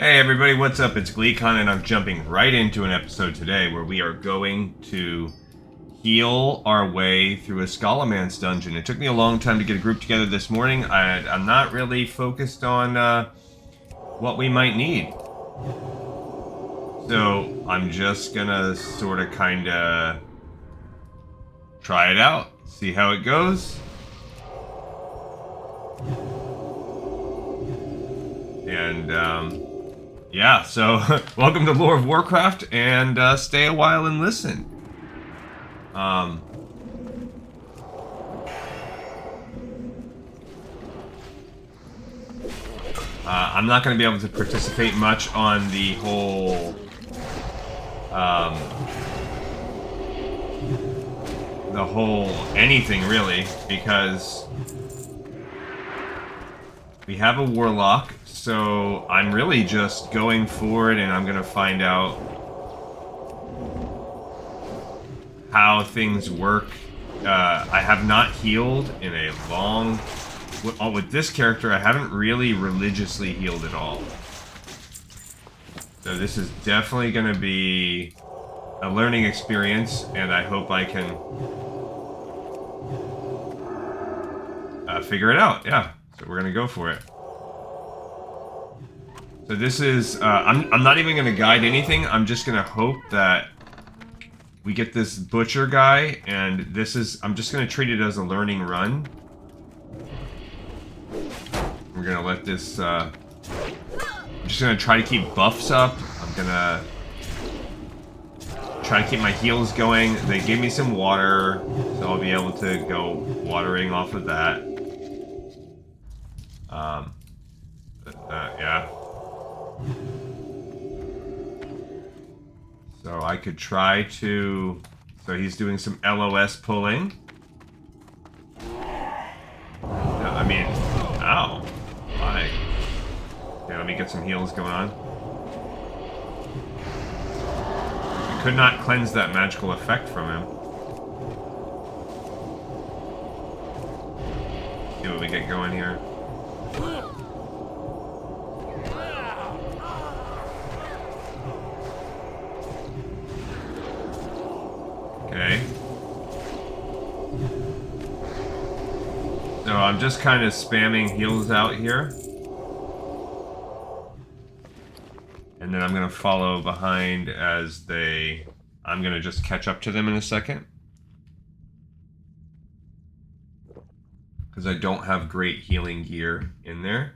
Hey everybody, what's up? It's GleeCon and I'm jumping right into an episode today where we are going to heal our way through a Scholomance dungeon. It took me a long time to get a group together this morning. I'm not really focused on what we might need. So I'm just gonna sort of kinda try it out, see how it goes. And yeah, so welcome to Lore of Warcraft, and stay a while and listen. I'm not going to be able to participate much on the whole anything really, because we have a warlock. So I'm really just going forward and I'm gonna find out how things work. I have not healed in a long... With this character, I haven't really religiously healed at all. So this is definitely gonna be a learning experience, and I hope I can figure it out. Yeah, so we're gonna go for it. So this is, I'm not even going to guide anything. I'm just going to hope that we get this butcher guy, and this is, I'm just going to treat it as a learning run. We're going to let this, I'm just going to try to keep buffs up. I'm going to try to keep my heals going. They gave me some water, so I'll be able to go watering off of that. Yeah. So I could try to... So he's doing some LOS pulling. I mean... Ow. Why? Okay, let me get some heals going on. I could not cleanse that magical effect from him. See what we get going here. Okay. So I'm just kind of spamming heals out here. And then I'm going to follow behind as they... I'm going to just catch up to them in a second. Because I don't have great healing gear in there.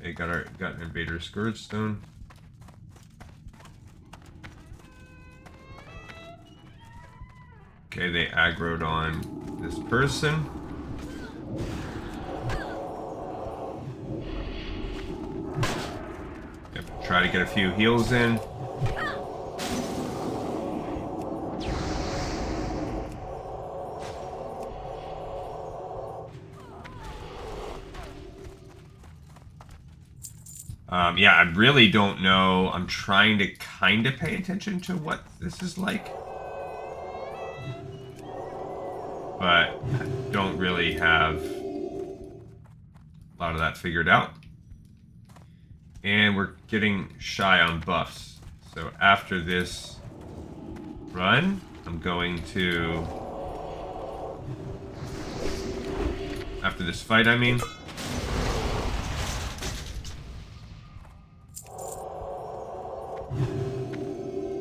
They got an Invader Scourge Stone. Okay, they aggroed on this person. Yep, try to get a few heals in. Yeah, I really don't know. I'm trying to kind of pay attention to what this is like. But I don't really have a lot of that figured out. And we're getting shy on buffs. So after this run, I'm going to... After this fight, I mean...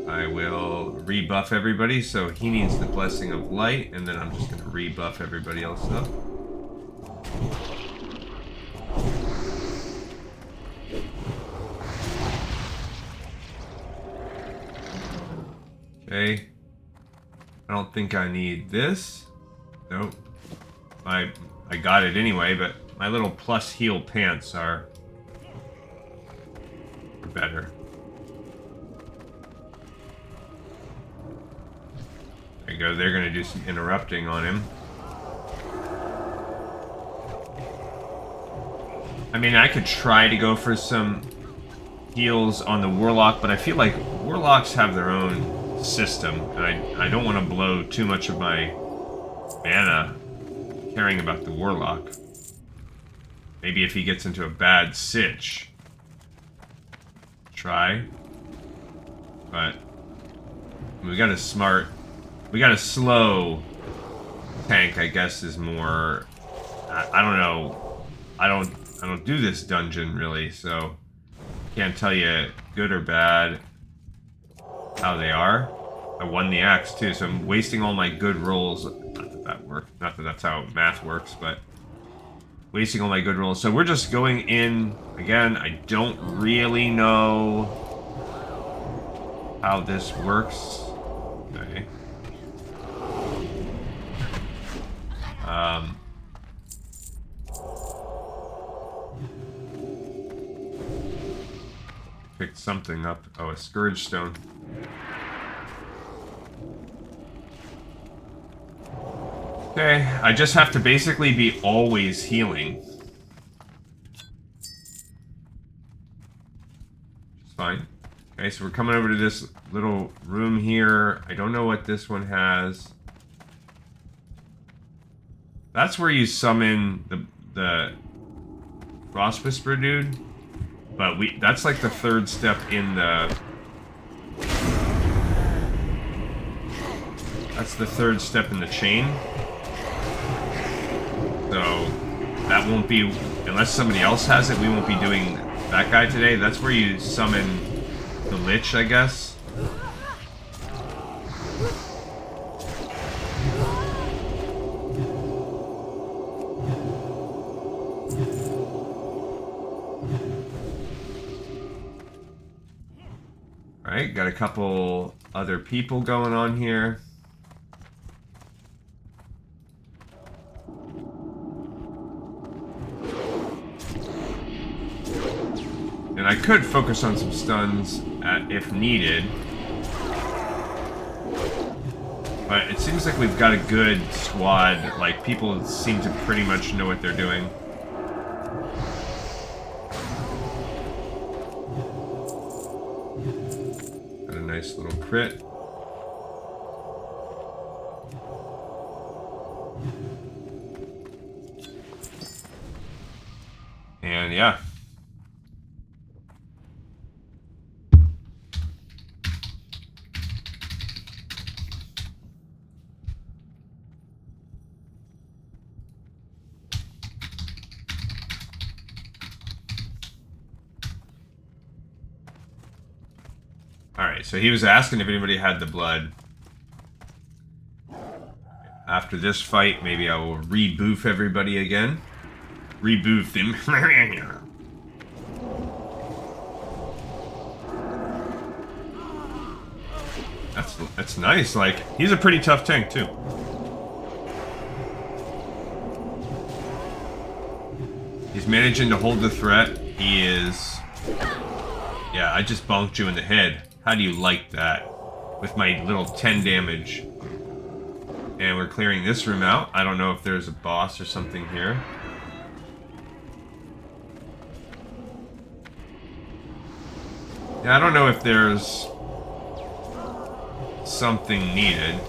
I will rebuff everybody, so he needs the Blessing of Light, and then I'm just going to rebuff everybody else up. Okay. I don't think I need this. Nope. I got it anyway, but my little plus heal pants are better. There you go, they're going to do some interrupting on him. I mean, I could try to go for some heals on the Warlock, but I feel like Warlocks have their own system, and I don't want to blow too much of my mana caring about the warlock. Maybe if he gets into a bad sitch. Try. But we got a slow tank, I guess, is more. I don't know. I don't do this dungeon really, so can't tell you good or bad how they are. I won the axe too, so I'm wasting all my good rolls. Not that that works. Not that that's how math works, but wasting all my good rolls. So we're just going in again. I don't really know how this works. Okay. Picked something up. Oh, a Scourge Stone. Okay, I just have to basically be always healing. It's fine. Okay, so we're coming over to this little room here. I don't know what this one has. That's where you summon the Frost Whisperer dude. But that's like the third step in the... That's the third step in the chain. So that won't be... Unless somebody else has it, we won't be doing that guy today. That's where you summon the Lich, I guess. Alright, got a couple other people going on here. And I could focus on some stuns if needed. But it seems like we've got a good squad. Like, people seem to pretty much know what they're doing. Got a nice little crit. And yeah. Alright, so he was asking if anybody had the blood. After this fight, maybe I will reboof everybody again. Reboof him. That's nice. Like, he's a pretty tough tank, too. He's managing to hold the threat. He is... Yeah, I just bonked you in the head. How do you like that? With my little 10 damage. And we're clearing this room out. I don't know if there's a boss or something here. Yeah, I don't know if there's something needed.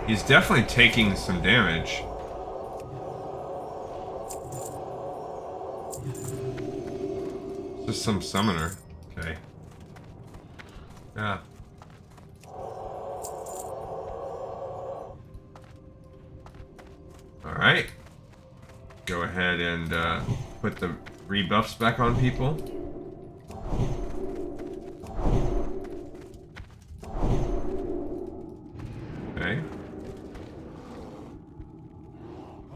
He's definitely taking some damage. Just some summoner. Okay. Yeah. Alright. Go ahead and put the rebuffs back on people. Okay.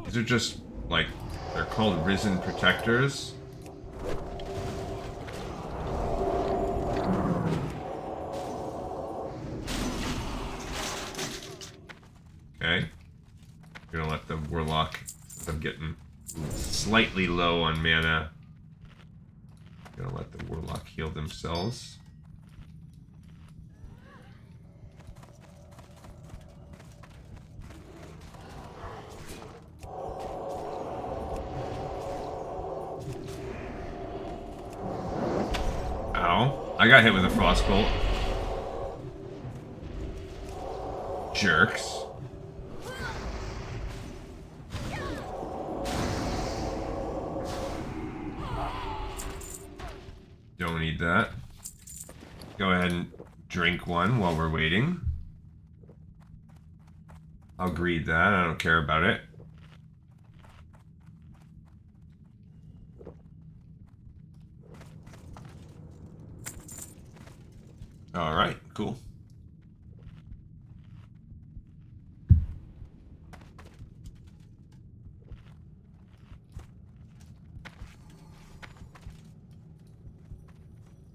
These are just, like, they're called Risen Protectors. Okay. I'm gonna let the Warlock, since I'm getting slightly low on mana, I'm gonna let the Warlock heal themselves. Ow. I got hit with a Frostbolt. jerks. Don't need that. Go ahead and drink one while we're waiting. I'll greed that. I don't care about it. Alright, cool.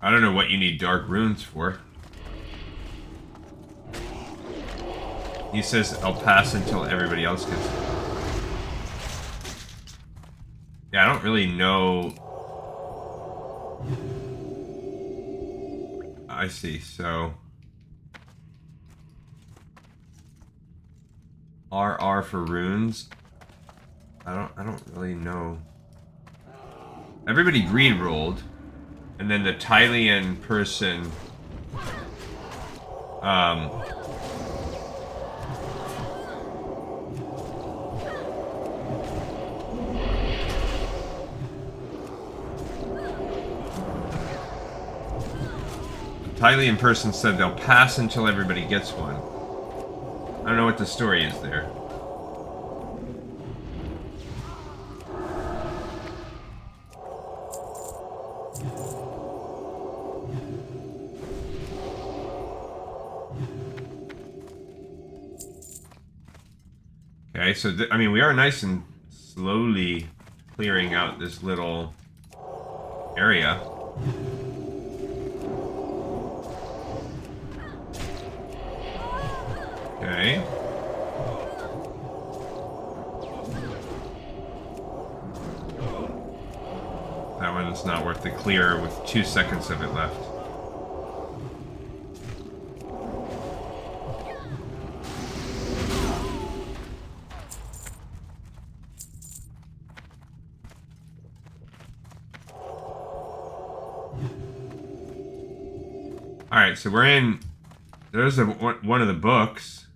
I don't know what you need dark runes for. He says I'll pass until everybody else gets it. Yeah, I don't really know. I see, so RR for runes. I don't really know. Everybody greed rolled. And then the Tylian person Tylian person said they'll pass until everybody gets one. I don't know what the story is there. Okay, so I mean, we are nice and slowly clearing out this little area. Okay. That one's not worth the clear with 2 seconds of it left. Alright, so we're in... There's one of the books.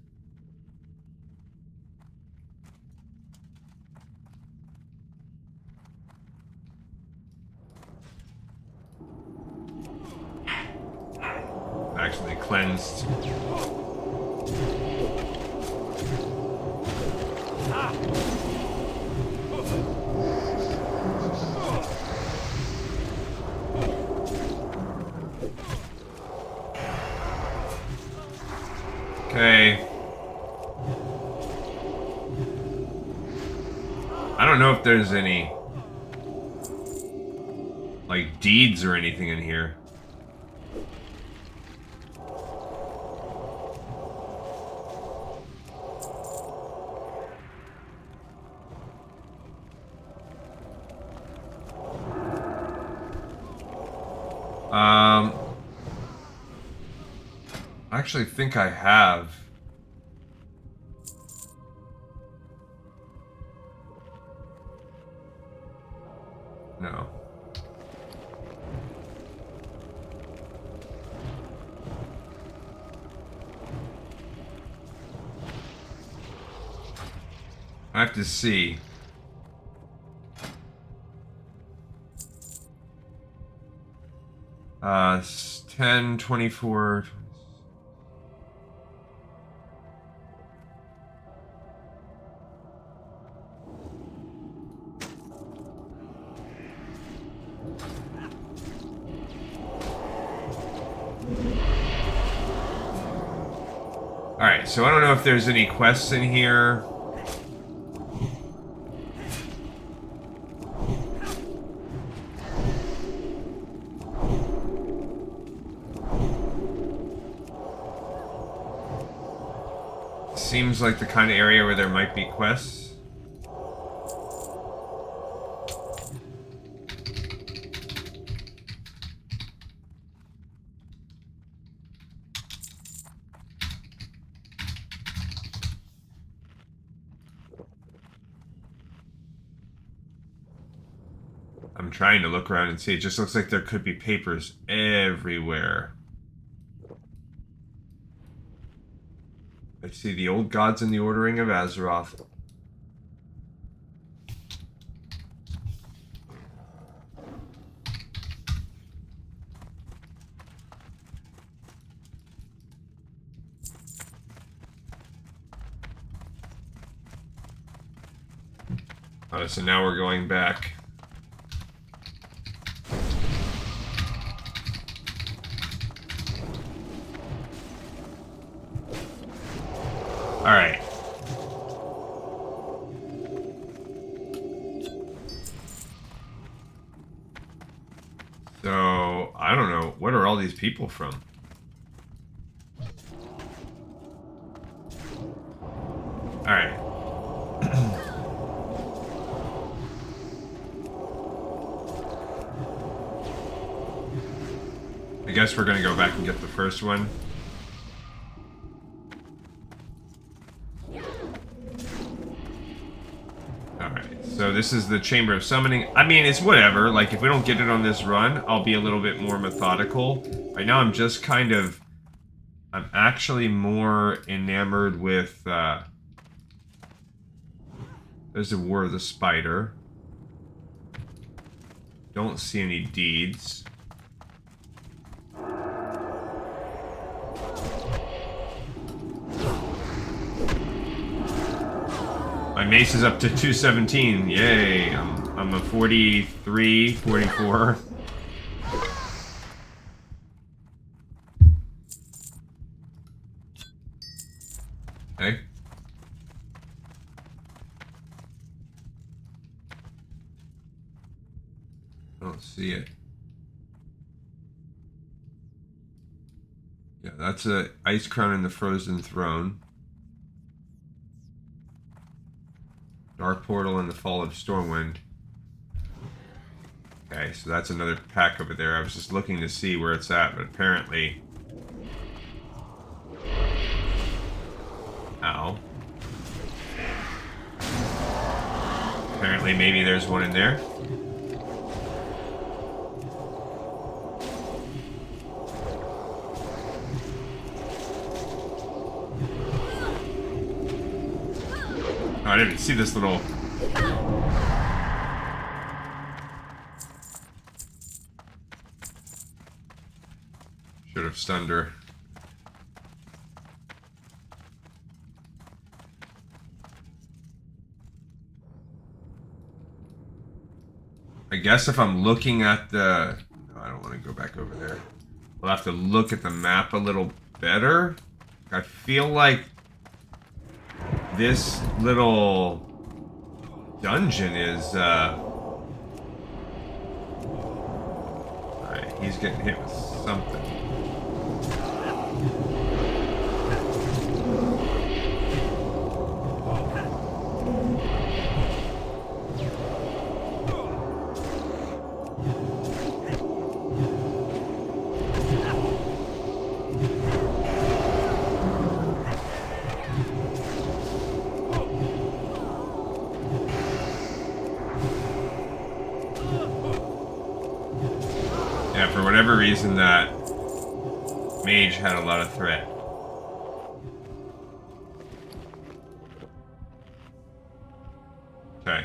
Actually cleansed. Okay. I don't know if there's any like deeds or anything in here. I actually think I have. No. I have to see. Uh, 10, 24... Alright, so I don't know if there's any quests in here. Seems like the kind of area where there might be quests. I'm trying to look around and see. It just looks like there could be papers everywhere. I see the old gods in the ordering of Azeroth. So now we're going back. Alright. So, I don't know. What are all these people from? Alright. I guess we're gonna go back and get the first one. Alright, so this is the Chamber of Summoning. I mean, it's whatever. Like, if we don't get it on this run, I'll be a little bit more methodical. Right now, I'm just kind of... I'm actually more enamored with, There's the War of the Spider. Don't see any deeds. My mace is up to 217. Yay. I'm a 43, 44. Okay. I don't see it. Yeah, that's a Ice Crown in the Frozen Throne. Dark Portal and the Fall of Stormwind. Okay, so that's another pack over there. I was just looking to see where it's at, but apparently... Ow. Apparently maybe there's one in there. I didn't see this little... Should have stunned her. I guess if I'm looking at the... No, I don't want to go back over there. We'll have to look at the map a little better. I feel like this little dungeon is, Alright, he's getting hit with something. For whatever reason, that mage had a lot of threat. Okay.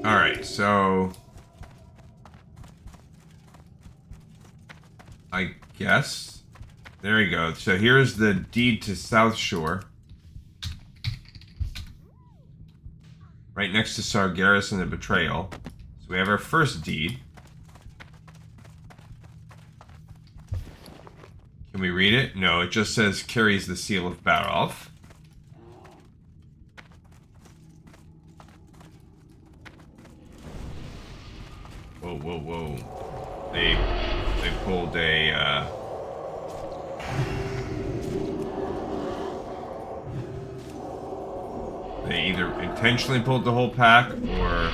Alright, so... I guess... There you go. So here's the deed to South Shore. Right next to Sargeras and the Betrayal. So we have our first deed. Can we read it? No, it just says carries the seal of Barov. Whoa. pulled a... They either intentionally pulled the whole pack, or...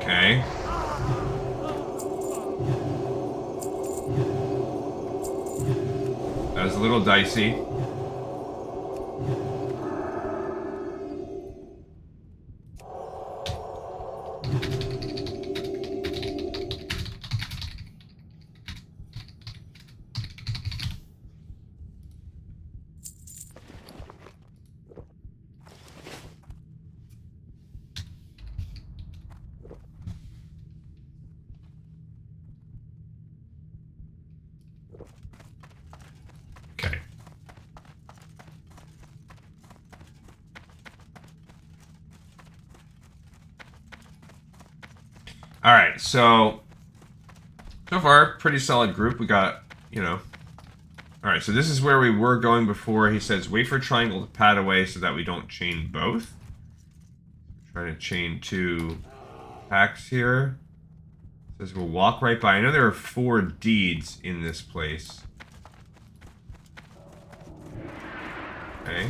Okay. That was a little dicey. Okay. All right, so far, pretty solid group. We got, you know. All right, so this is where we were going before. He says, wait for triangle to pad away so that we don't chain both. Trying to chain 2 packs here. Says we'll walk right by. I know there are 4 deeds in this place. Okay.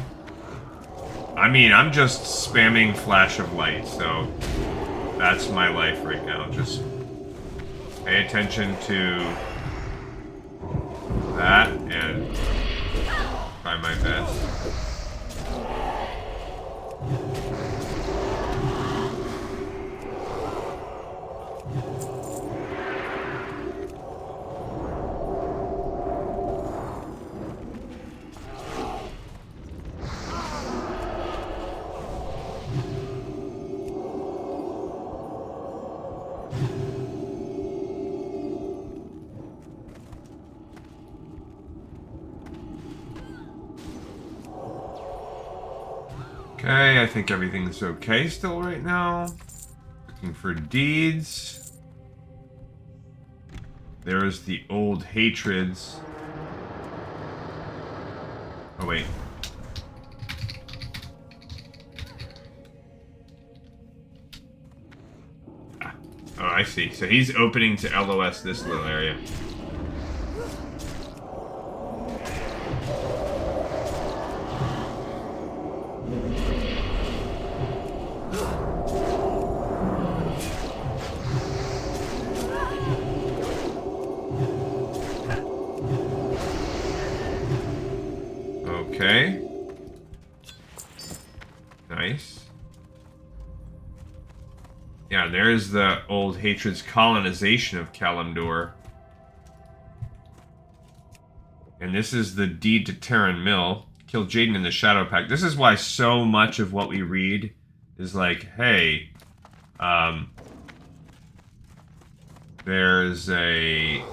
I mean, I'm just spamming flash of light, so that's my life right now. Just pay attention to that and try my best. Okay, I think everything's okay still right now. Looking for deeds. There's the old hatreds. Oh, wait. Ah. Oh, I see. So he's opening to LOS this little area. Okay. Nice. Yeah, there's the old hatred's colonization of Kalimdor. And this is the deed to Terran Mill. Kill Jaden in the Shadow Pact. This is why so much of what we read is like, hey, there's a...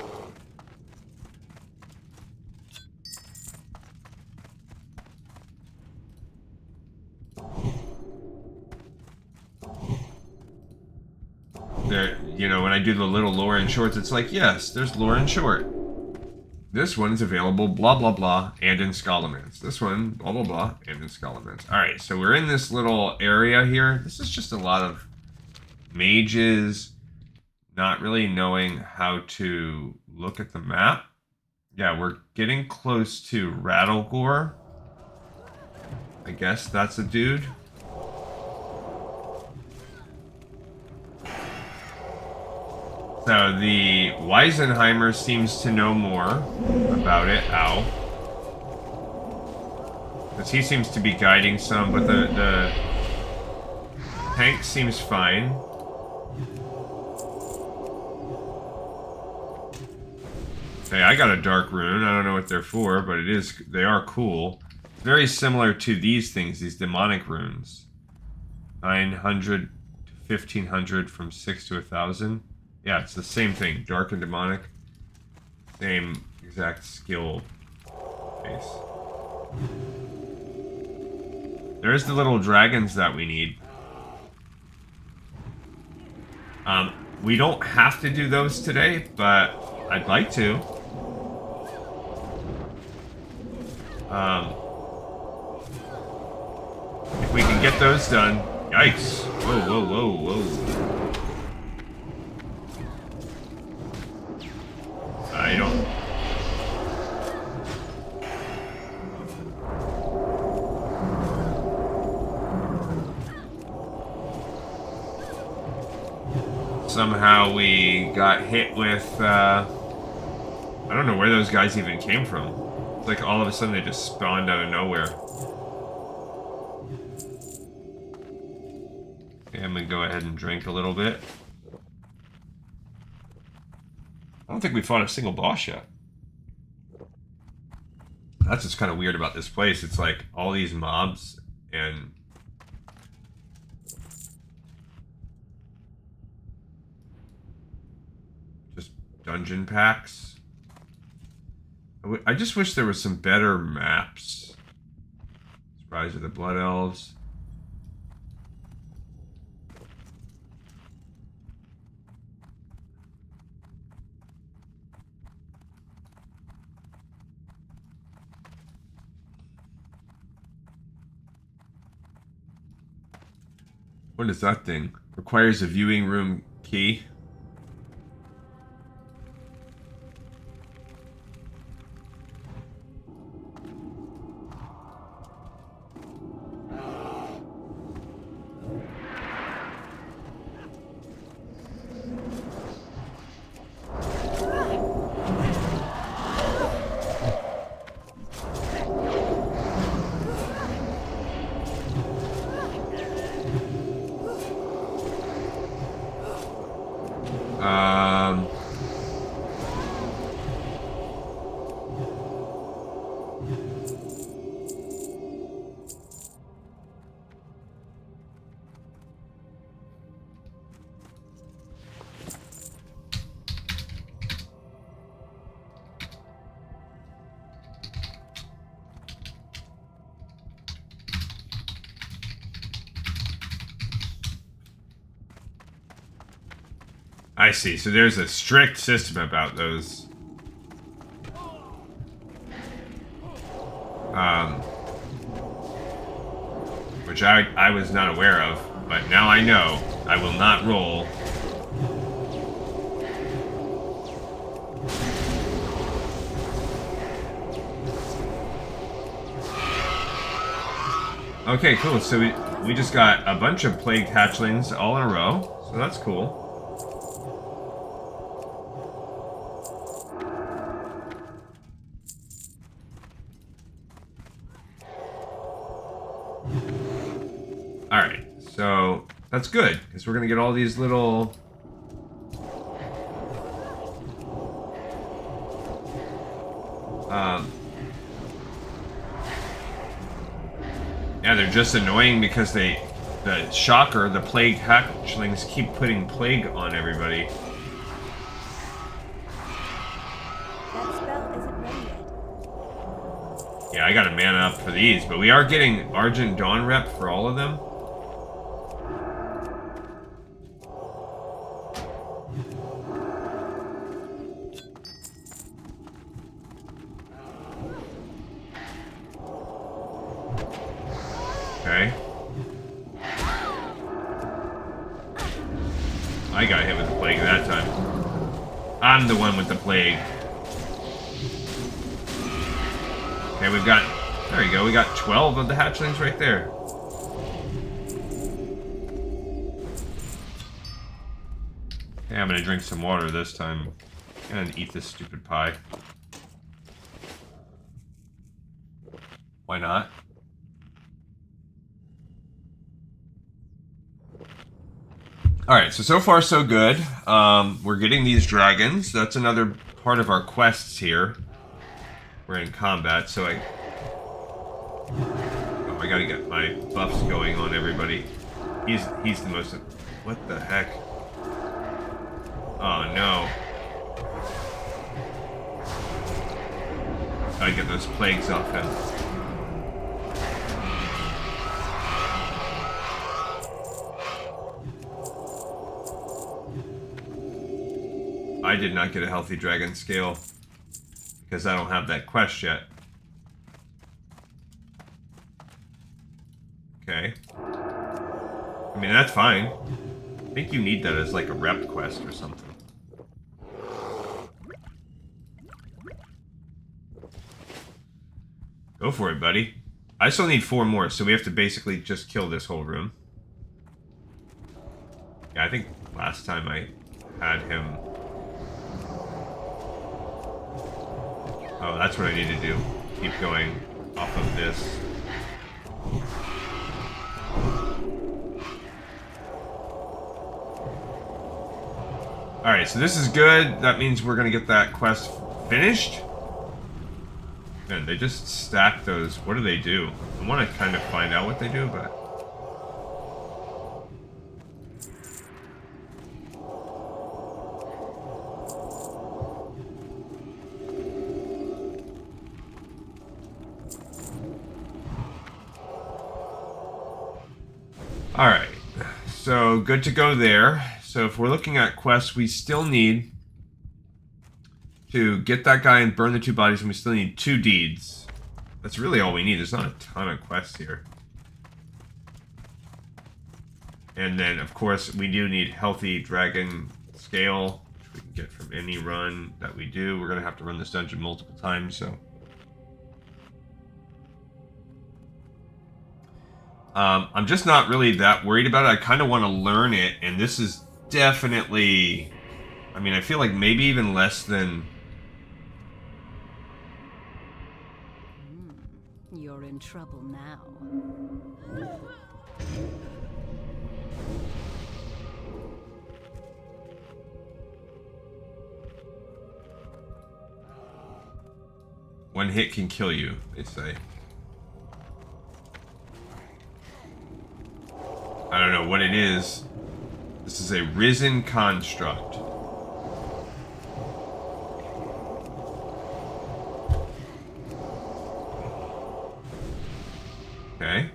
There, you know, when I do the little lore in shorts, it's like, yes, there's lore in short. This one's available, blah, blah, blah, and in Scholomance. This one, blah, blah, blah, and in Scholomance. Alright, so we're in this little area here. This is just a lot of mages not really knowing how to look at the map. Yeah, we're getting close to Rattlegore. I guess that's a dude. So the Weisenheimer seems to know more about it. Ow. Because he seems to be guiding some, but the tank seems fine. Okay, I got a dark rune. I don't know what they're for, but they are cool. Very similar to these things, these demonic runes. 900 to 1500 from 6 to 1000. Yeah, it's the same thing. Dark and demonic. same exact skill base. There's the little dragons that we need. We don't have to do those today, but I'd like to. If we can get those done. Yikes. Whoa, whoa, whoa, whoa. I don't... Somehow we got hit with, I don't know where those guys even came from. It's like all of a sudden they just spawned out of nowhere. Okay, I'm gonna go ahead and drink a little bit. I don't think we fought a single boss yet. That's what's kind of weird about this place. It's like all these mobs and... just dungeon packs. I just wish there was some better maps. Rise of the Blood Elves. What is that thing? Requires a viewing room key. I see. So there's a strict system about those. Which I was not aware of, but now I know. I will not roll. Okay, cool. So we just got a bunch of plagued hatchlings all in a row. So that's cool. Alright, so that's good, because we're going to get all these little... yeah, they're just annoying because the shocker, the plague hatchlings keep putting plague on everybody. That spell isn't ready yet. Yeah, I gotta man up for these, but we are getting Argent Dawn rep for all of them. Okay. I got hit with the plague that time. I'm the one with the plague. Okay, we've got... there you go, we got 12 of the hatchlings right there. Okay, I'm gonna drink some water this time. And eat this stupid pie. Why not? Alright, so far so good. We're getting these dragons. That's another part of our quests here. We're in combat, so I gotta get my buffs going on everybody. He's the most... what the heck? Oh no. Gotta get those plagues off him. I did not get a healthy dragon scale because I don't have that quest yet. Okay. I mean, that's fine. I think you need that as like a rep quest or something. Go for it, buddy. I still need 4 more, so we have to basically just kill this whole room. Yeah, I think last time I had him... Oh, that's what I need to do. Keep going off of this. Alright, so this is good. That means we're going to get that quest finished. Man, they just stack those. What do they do? I want to kind of find out what they do, but... Alright, so good to go there. So if we're looking at quests, we still need to get that guy and burn the 2 bodies, and we still need 2 deeds. That's really all we need. There's not a ton of quests here. And then, of course, we do need healthy dragon scale, which we can get from any run that we do. We're going to have to run this dungeon multiple times, so... I'm just not really that worried about it. I kind of want to learn it, and this is definitely... I mean, I feel like maybe even less than... You're in trouble now. One hit can kill you, they say. I don't know what it is. This is a risen construct. Okay.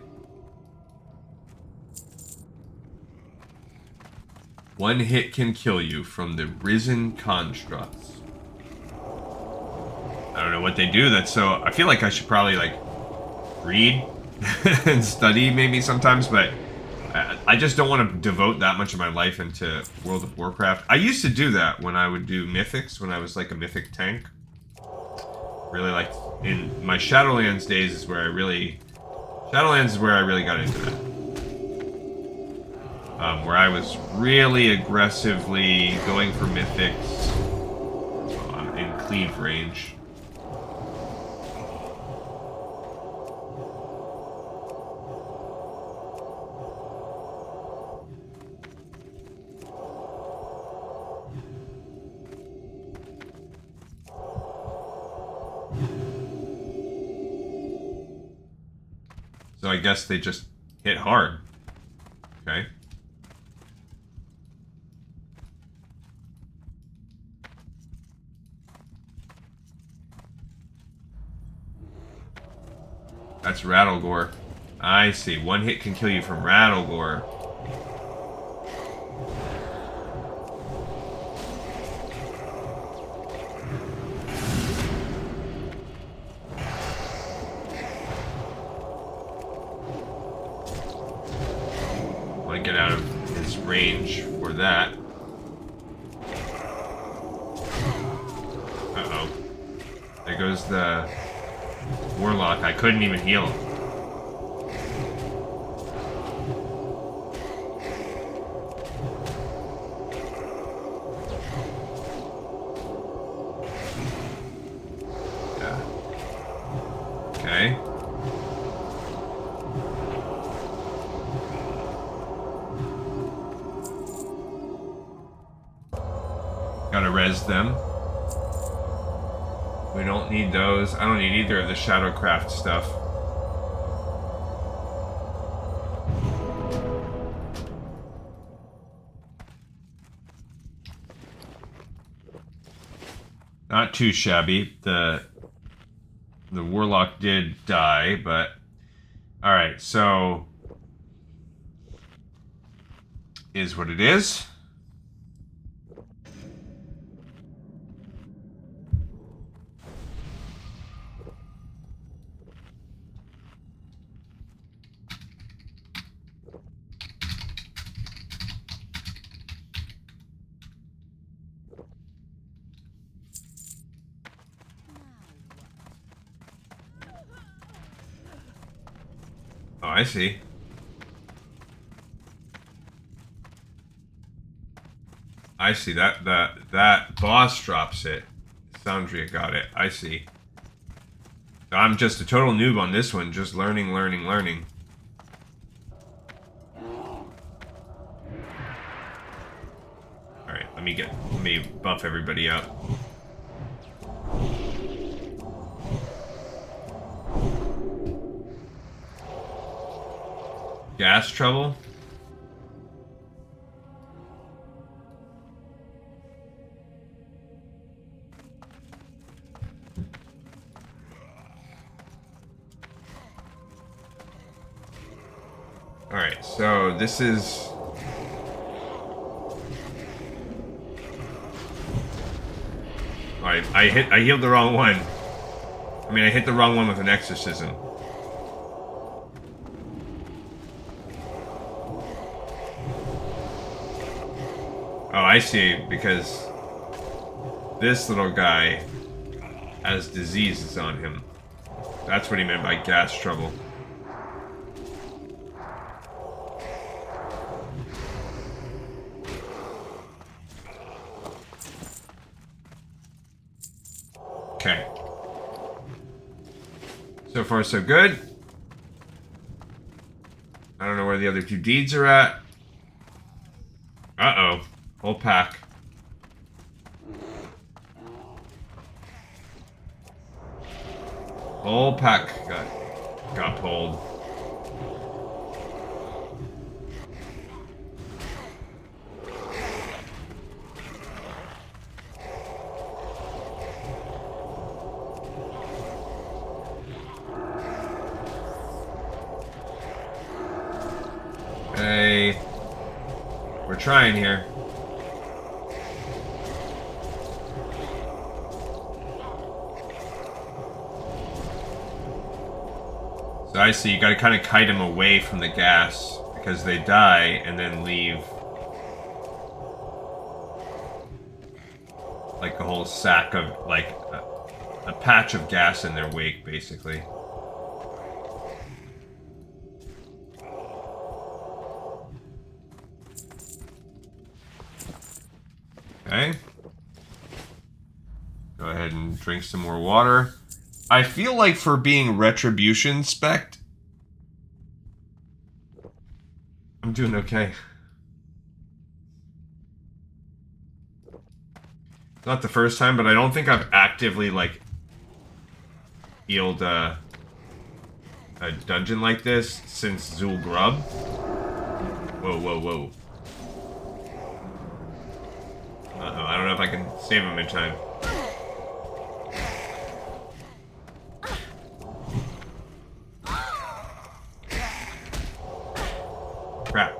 One hit can kill you from the risen constructs. I don't know what they do. That's so... I feel like I should probably, like, read and study maybe sometimes, but... I just don't want to devote that much of my life into World of Warcraft. I used to do that when I would do mythics, when I was like a mythic tank. Really like in my Shadowlands days is where I really got into that. Where I was really aggressively going for mythics in cleave range. So I guess they just hit hard. Okay. That's Rattlegore. I see. One hit can kill you from Rattlegore. Get out of his range for that. Uh-oh. There goes the Warlock. I couldn't even heal him. Yeah. Okay. Gotta res them. We don't need those. I don't need either of the Shadowcraft stuff. Not too shabby. The The warlock did die, but... Alright, so... Is what it is. Oh, I see. I see. That boss drops it. Soundria got it. I see. I'm just a total noob on this one. Just learning. Alright, let me buff everybody up. Gas trouble? Alright, so this is... Alright, I healed the wrong one. I mean, I hit the wrong one with an exorcism. Oh, I see, because this little guy has diseases on him. That's what he meant by gas trouble. Okay. So far, so good. I don't know where the other two deeds are at. Uh-oh. Whole pack. Whole pack got pulled. Hey, we're trying here. So I see, you gotta kind of kite them away from the gas, because they die and then leave like a whole sack of, like, a patch of gas in their wake, basically. Okay. Go ahead and drink some more water. I feel like for being retribution spec'd, I'm doing okay. Not the first time, but I don't think I've actively, like, healed a dungeon like this since Zul Grub. Whoa. Uh-oh, I don't know if I can save him in time. Crap.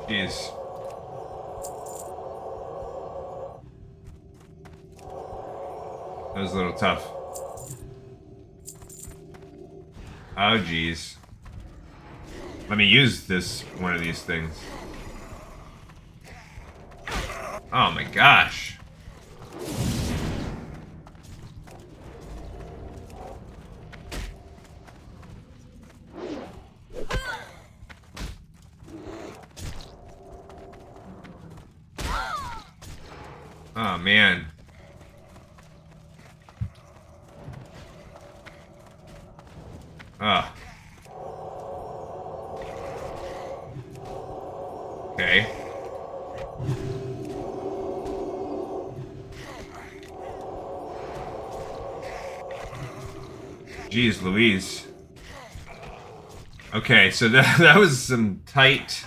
Jeez. That was a little tough. Oh, jeez. Let me use one of these things. Oh my gosh. Oh man. Ah. Jeez Louise. Okay, so that was some tight,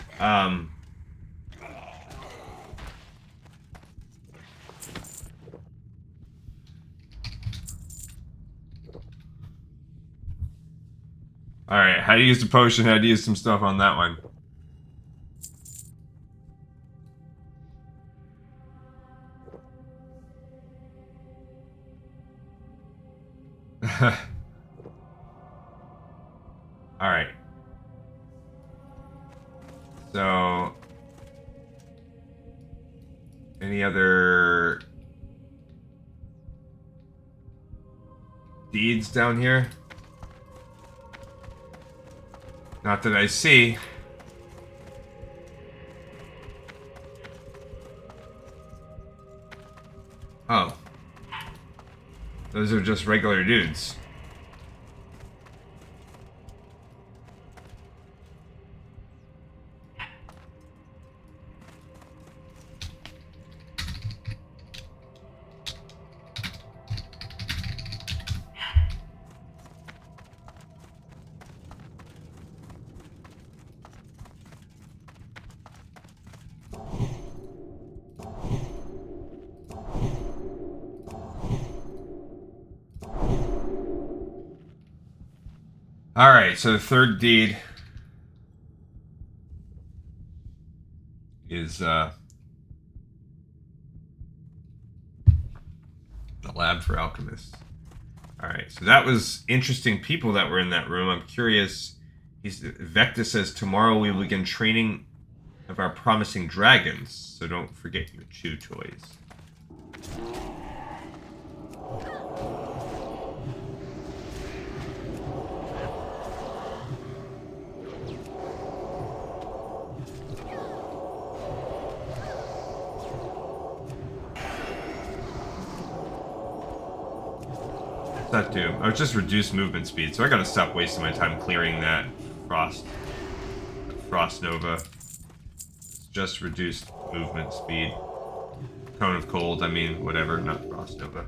Alright, how to use the potion, how to use some stuff on that one. Alright. So... any other... deeds down here? Not that I see. Oh. Those are just regular dudes. Alright, so the third deed is the lab for alchemists. Alright, so that was interesting people that were in that room. I'm curious. Vecta says tomorrow we will begin training of our promising dragons, so don't forget your chew toys. That do? Oh, it's just reduced movement speed, so I gotta stop wasting my time clearing that frost nova. It's just reduced movement speed. Cone of cold, I mean, whatever, not frost nova.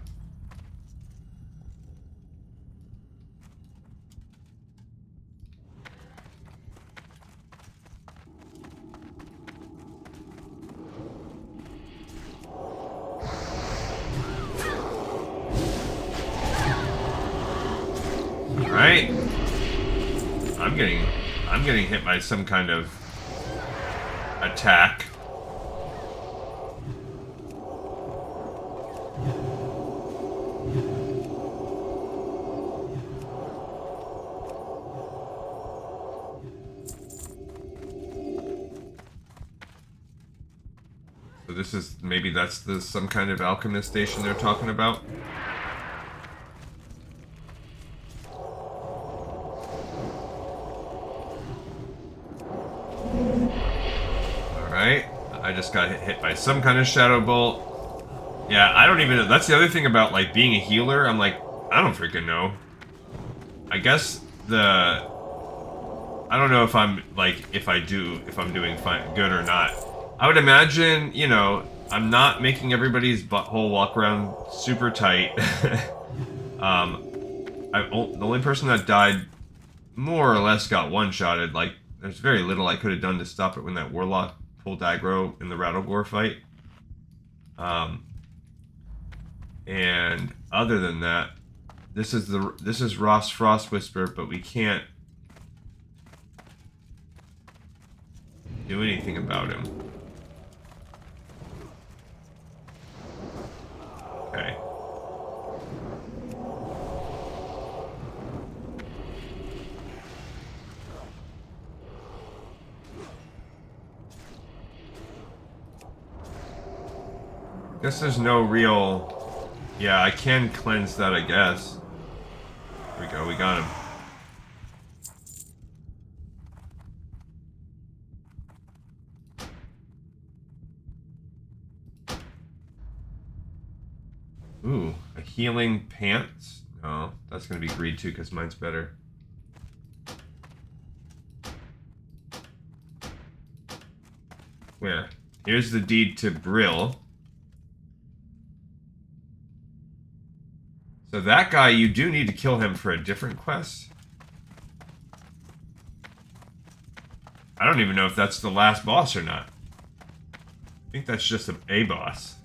Alright. I'm getting hit by some kind of attack. So this is, maybe that's some kind of alchemist station they're talking about. Alright, I just got hit by some kind of shadow bolt. Yeah, I don't even know. That's the other thing about, like, being a healer. I'm like, I don't freaking know. I guess I don't know if I'm, like, if I'm doing fine, good or not. I would imagine, you know, I'm not making everybody's butthole walk around super tight. The only person that died more or less got one-shotted. Like, there's very little I could have done to stop it when that warlock pulled aggro in the Rattlegore fight. And other than that, this is Ross Frostwhisper, but we can't do anything about him. Okay. Guess there's no real... Yeah, I can cleanse that, I guess. There we go, we got him. Ooh, a healing pants? No, that's gonna be greed too, because mine's better. Where? Here's the deed to Brill. So that guy, you do need to kill him for a different quest. I don't even know if that's the last boss or not. I think that's just a boss.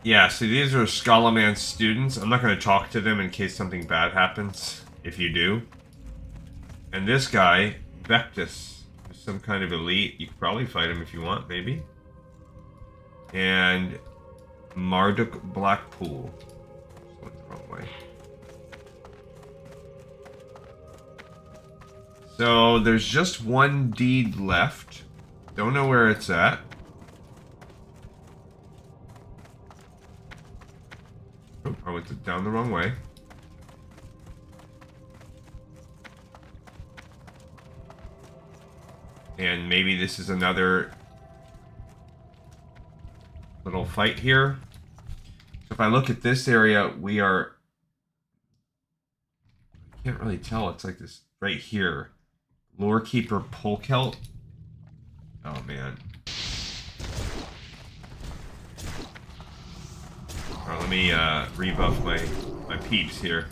Yeah, so these are Scholomance students. I'm not going to talk to them in case something bad happens, if you do. And this guy, Vectus, is some kind of elite. You could probably fight him if you want, maybe. And Marduk Blackpool. Just went the wrong way. So there's just one deed left. Don't know where it's at. Oh, I went down the wrong way. And maybe this is another little fight here. So if I look at this area, we are... I can't really tell. It's like this right here. Lorekeeper Polkelt. Oh, man. Let me rebuff my peeps here.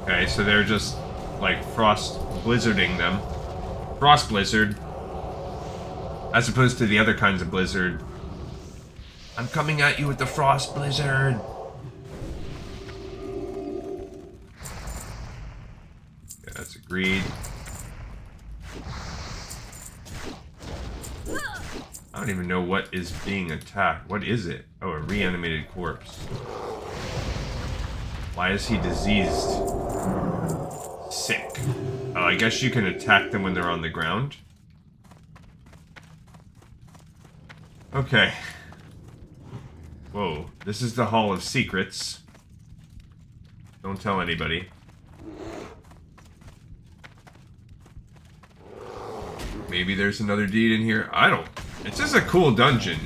Okay, so they're just like frost blizzarding them. Frost blizzard. As opposed to the other kinds of blizzard. I'm coming at you with the frost blizzard. That's agreed. I don't even know what is being attacked. What is it? Oh, a reanimated corpse. Why is he diseased? Sick. Oh, I guess you can attack them when they're on the ground. Okay. Whoa. This is the Hall of Secrets. Don't tell anybody. Maybe there's another deed in here. I don't... It's just a cool dungeon.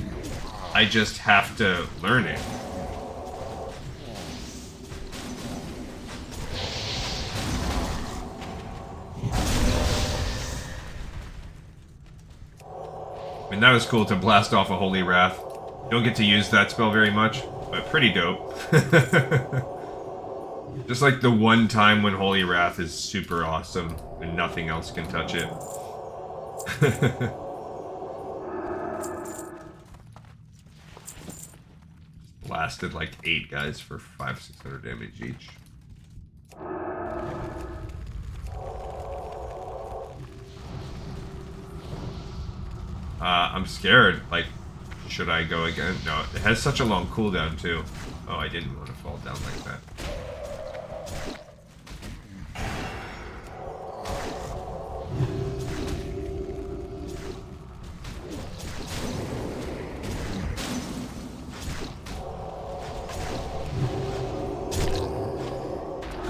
I just have to learn it. I mean, that was cool to blast off a Holy Wrath. Don't get to use that spell very much, but pretty dope. Just like the one time when Holy Wrath is super awesome and nothing else can touch it. Blasted like 8 guys for 500-600 damage each. I'm scared. Like, should I go again? No, it has such a long cooldown too. Oh, I didn't want to fall down like that.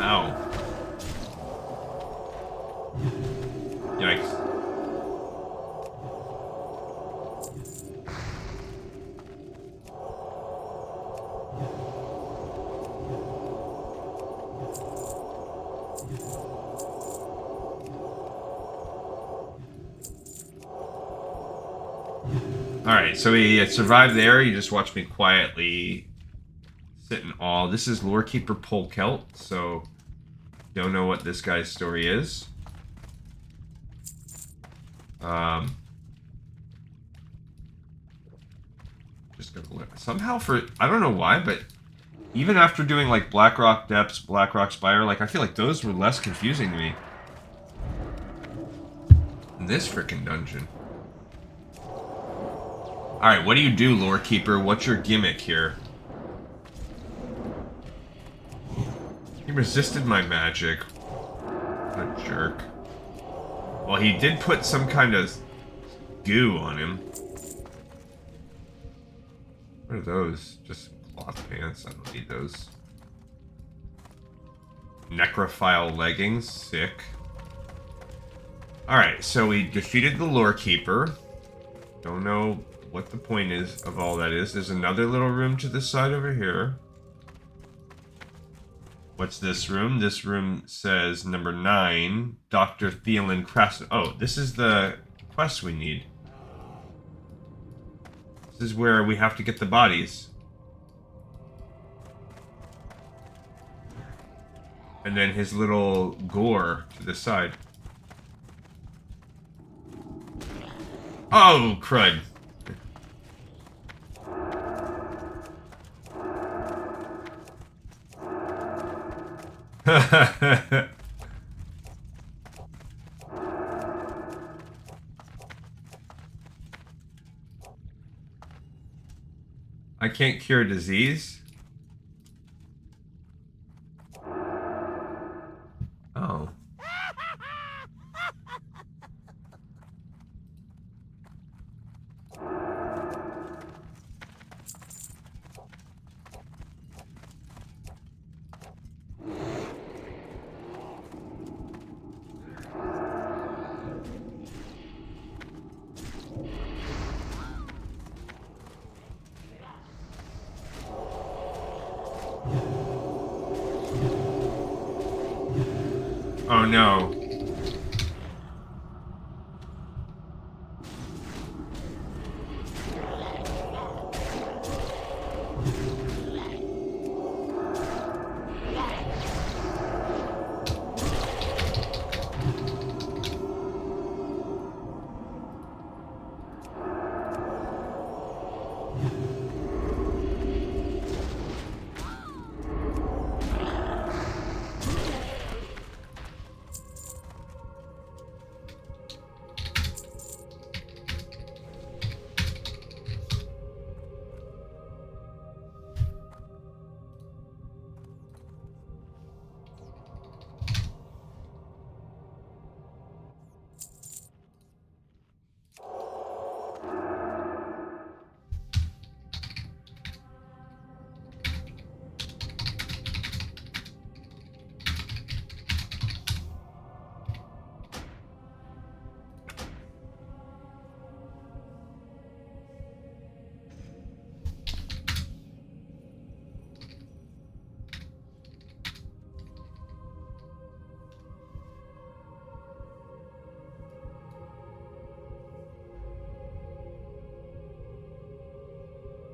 Ow. Yikes. Alright, so he survived there. You just watch me quietly sit in awe. This is Lorekeeper Polkelt, so don't know what this guy's story is. Just gonna somehow for I don't know why, but even after doing like Blackrock Depths, Blackrock Spire, like I feel like those were less confusing to me than this freaking dungeon. Alright, what do you do, Lorekeeper? What's your gimmick here? He resisted my magic. What a jerk. Well, he did put some kind of goo on him. What are those? Just cloth pants. I don't need those. Necrophile leggings. Sick. Alright, so we defeated the Lorekeeper. Don't know what the point is of all that is. There's another little room to the side over here. What's this room? This room says number 9, Dr. Thielen Craftsman. Oh, this is the quest we need. This is where we have to get the bodies. And then his little gore to the side. Oh, crud. I can't cure disease? Oh. Oh no.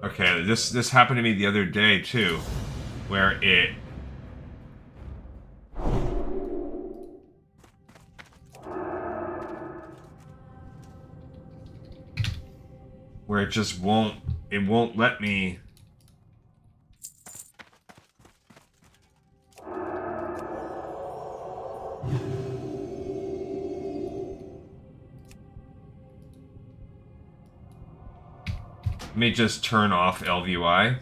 Okay, this happened to me the other day too, where it just won't let me. Let me just turn off LVY.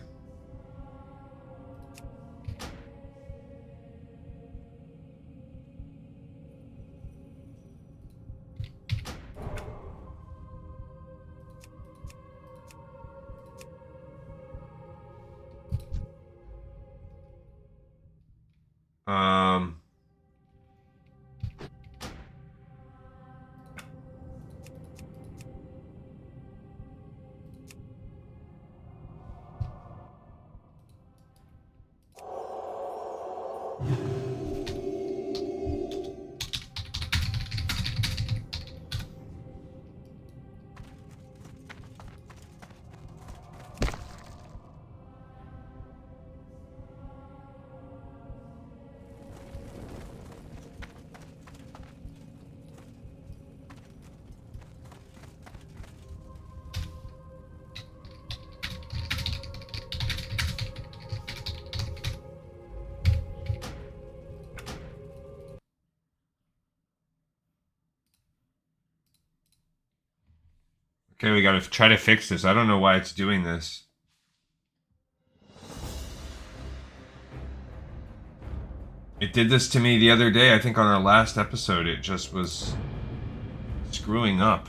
Okay, we gotta try to fix this. I don't know why it's doing this. It did this to me the other day, I think on our last episode. It just was screwing up.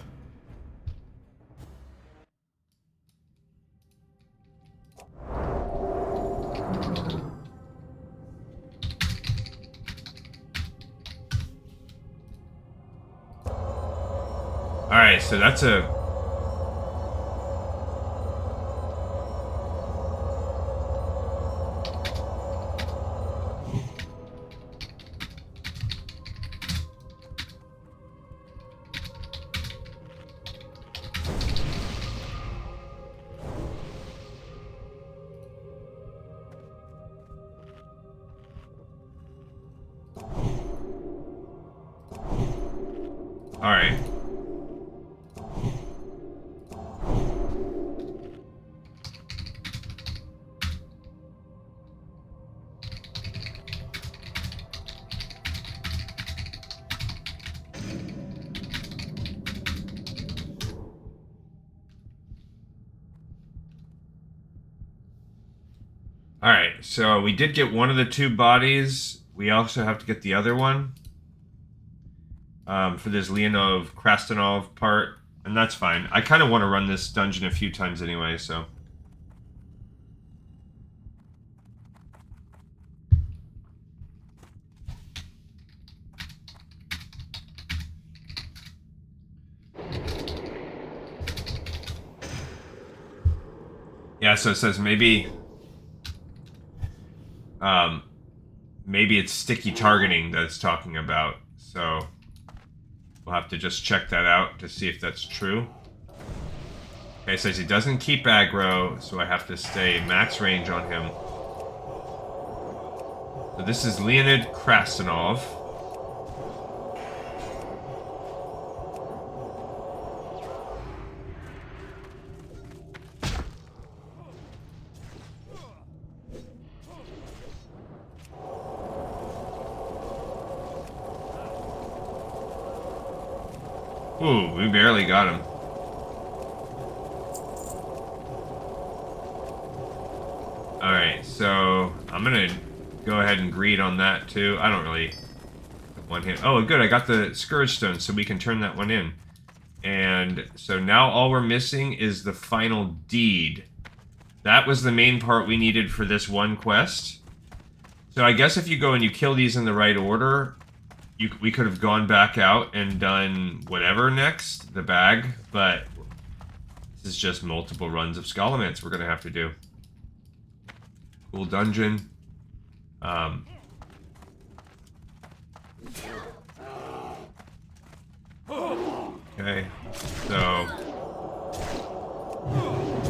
Alright, so that's a... Alright. Alright, so we did get one of the two bodies. We also have to get the other one. For this Leonov Krastanov part. And that's fine. I kind of want to run this dungeon a few times anyway, so... Yeah, so it says maybe... maybe it's sticky targeting that it's talking about, so... We'll have to just check that out to see if that's true. Okay, it says he doesn't keep aggro, so I have to stay max range on him. So this is Leonid Krastanov. Ooh, we barely got him. Alright, so I'm gonna go ahead and greed on that too. I don't really want him. Oh, good, I got the Scourge Stone, so we can turn that one in. And so now all we're missing is the final deed. That was the main part we needed for this one quest. So I guess if you go and you kill these in the right order, we could have gone back out and done whatever next, the bag, but this is just multiple runs of Scholomance we're going to have to do. Cool dungeon. Okay, so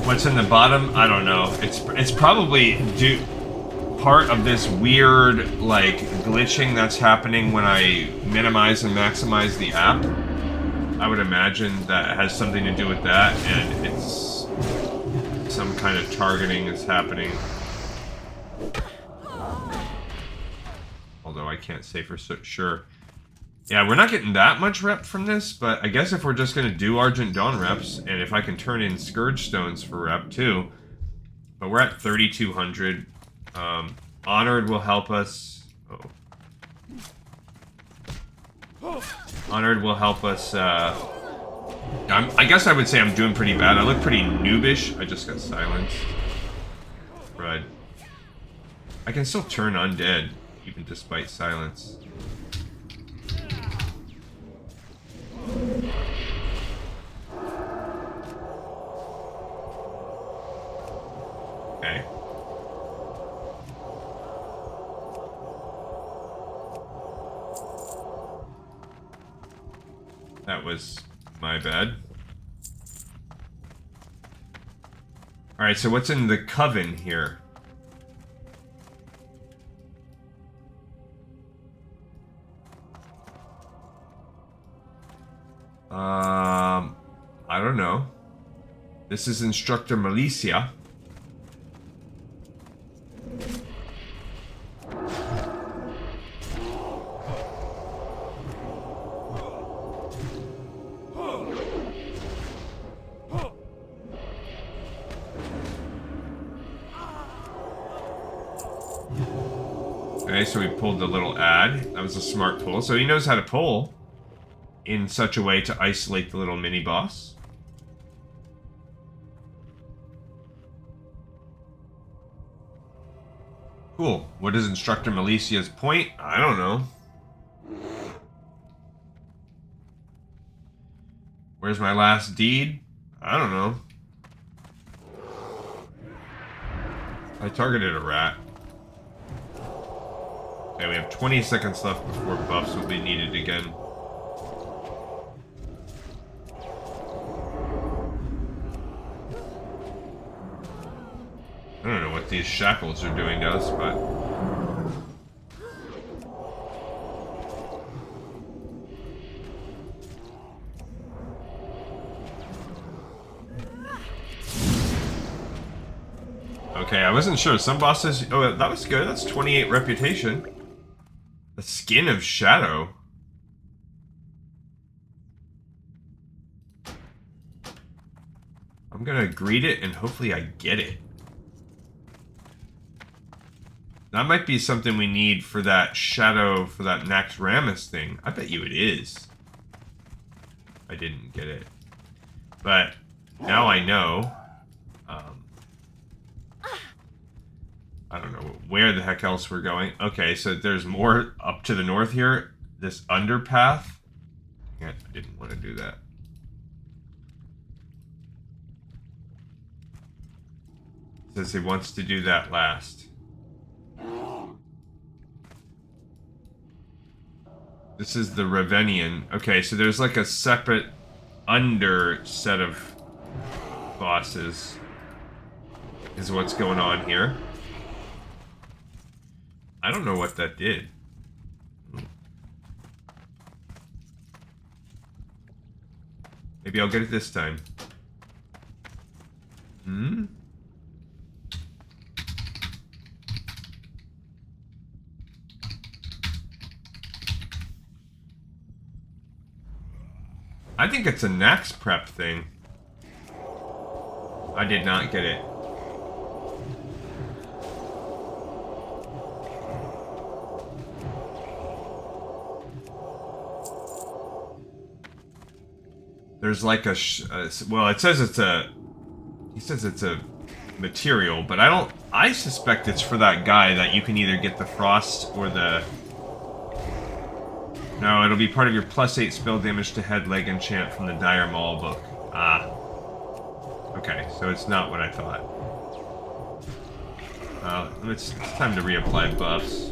what's in the bottom? I don't know. It's probably part of this weird, like, glitching that's happening when I minimize and maximize the app. I would imagine that has something to do with that, and it's some kind of targeting that's happening. Although I can't say for sure. Yeah, we're not getting that much rep from this, but I guess if we're just going to do Argent Dawn reps, and if I can turn in Scourge Stones for rep too, but we're at 3,200. Honored will help us. Oh. Honored will help us. I guess I would say I'm doing pretty bad. I look pretty noobish. I just got silenced. Right. I can still turn undead, even despite silence. Okay. That was my bad. Alright, so what's in the coven here? I don't know. This is Instructor Militia. Okay, so we pulled the little ad. That was a smart pull. So he knows how to pull in such a way to isolate the little mini-boss. Cool. What is Instructor Militia's point? I don't know. Where's my last deed? I don't know. I targeted a rat. Okay, we have 20 seconds left before buffs will be needed again. I don't know what these shackles are doing to us, but... wasn't sure. Some bosses... Oh, that was good. That's 28 reputation. The Skin of Shadow. I'm gonna greet it and hopefully I get it. That might be something we need for that shadow, for that Naxxramas thing. I bet you it is. I didn't get it. But now I know. I don't know where the heck else we're going. Okay, so there's more up to the north here. This underpath. I didn't want to do that. Says he wants to do that last. This is the Ravenian. Okay, so there's like a separate under set of bosses. Is what's going on here. I don't know what that did. Maybe I'll get it this time. Hmm? I think it's a Nax prep thing. I did not get it. There's like a well, it says it's a... He says it's a material, but I suspect it's for that guy that you can either get the frost or the... No, it'll be part of your +8 spell damage to head, leg, enchant from the Dire Maul book. Ah. Okay, so it's not what I thought. It's time to reapply buffs.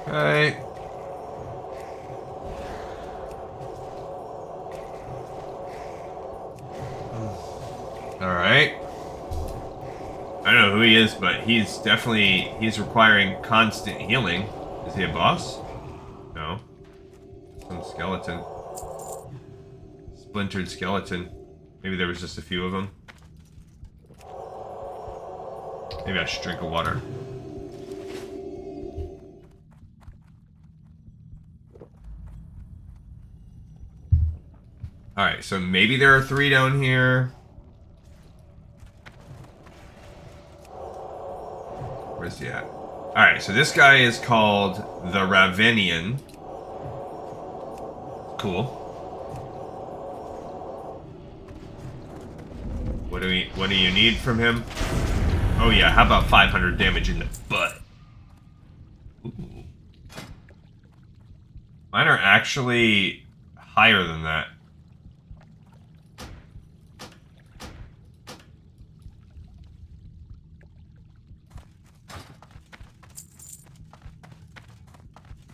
Okay. Alright. I don't know who he is, but he's requiring constant healing. Is he a boss? No. Some skeleton. Splintered skeleton. Maybe there was just a few of them. Maybe I should drink of water. Alright, so maybe there are 3 down here. Where's he at? Alright, so this guy is called the Ravenian. Cool. What do you need from him? Oh yeah, how about 500 damage in the butt? Ooh. Mine are actually higher than that.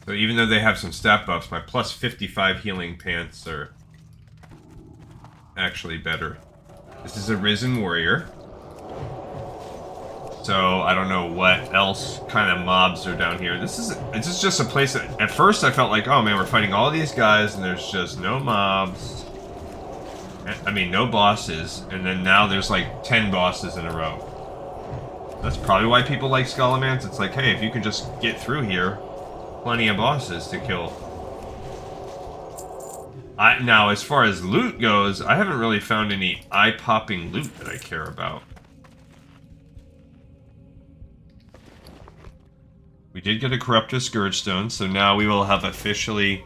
So even though they have some stat buffs, my plus 55 healing pants are actually better. This is a Risen Warrior. So I don't know what else kind of mobs are down here. This is just a place that at first I felt like, oh man, we're fighting all these guys and there's just no mobs. I mean, no bosses. And then now there's like 10 bosses in a row. That's probably why people like Scholomance. It's like, hey, if you can just get through here, plenty of bosses to kill. Now, as far as loot goes, I haven't really found any eye-popping loot that I care about. We did get a Corruptus Scourge Stone, so now we will have officially...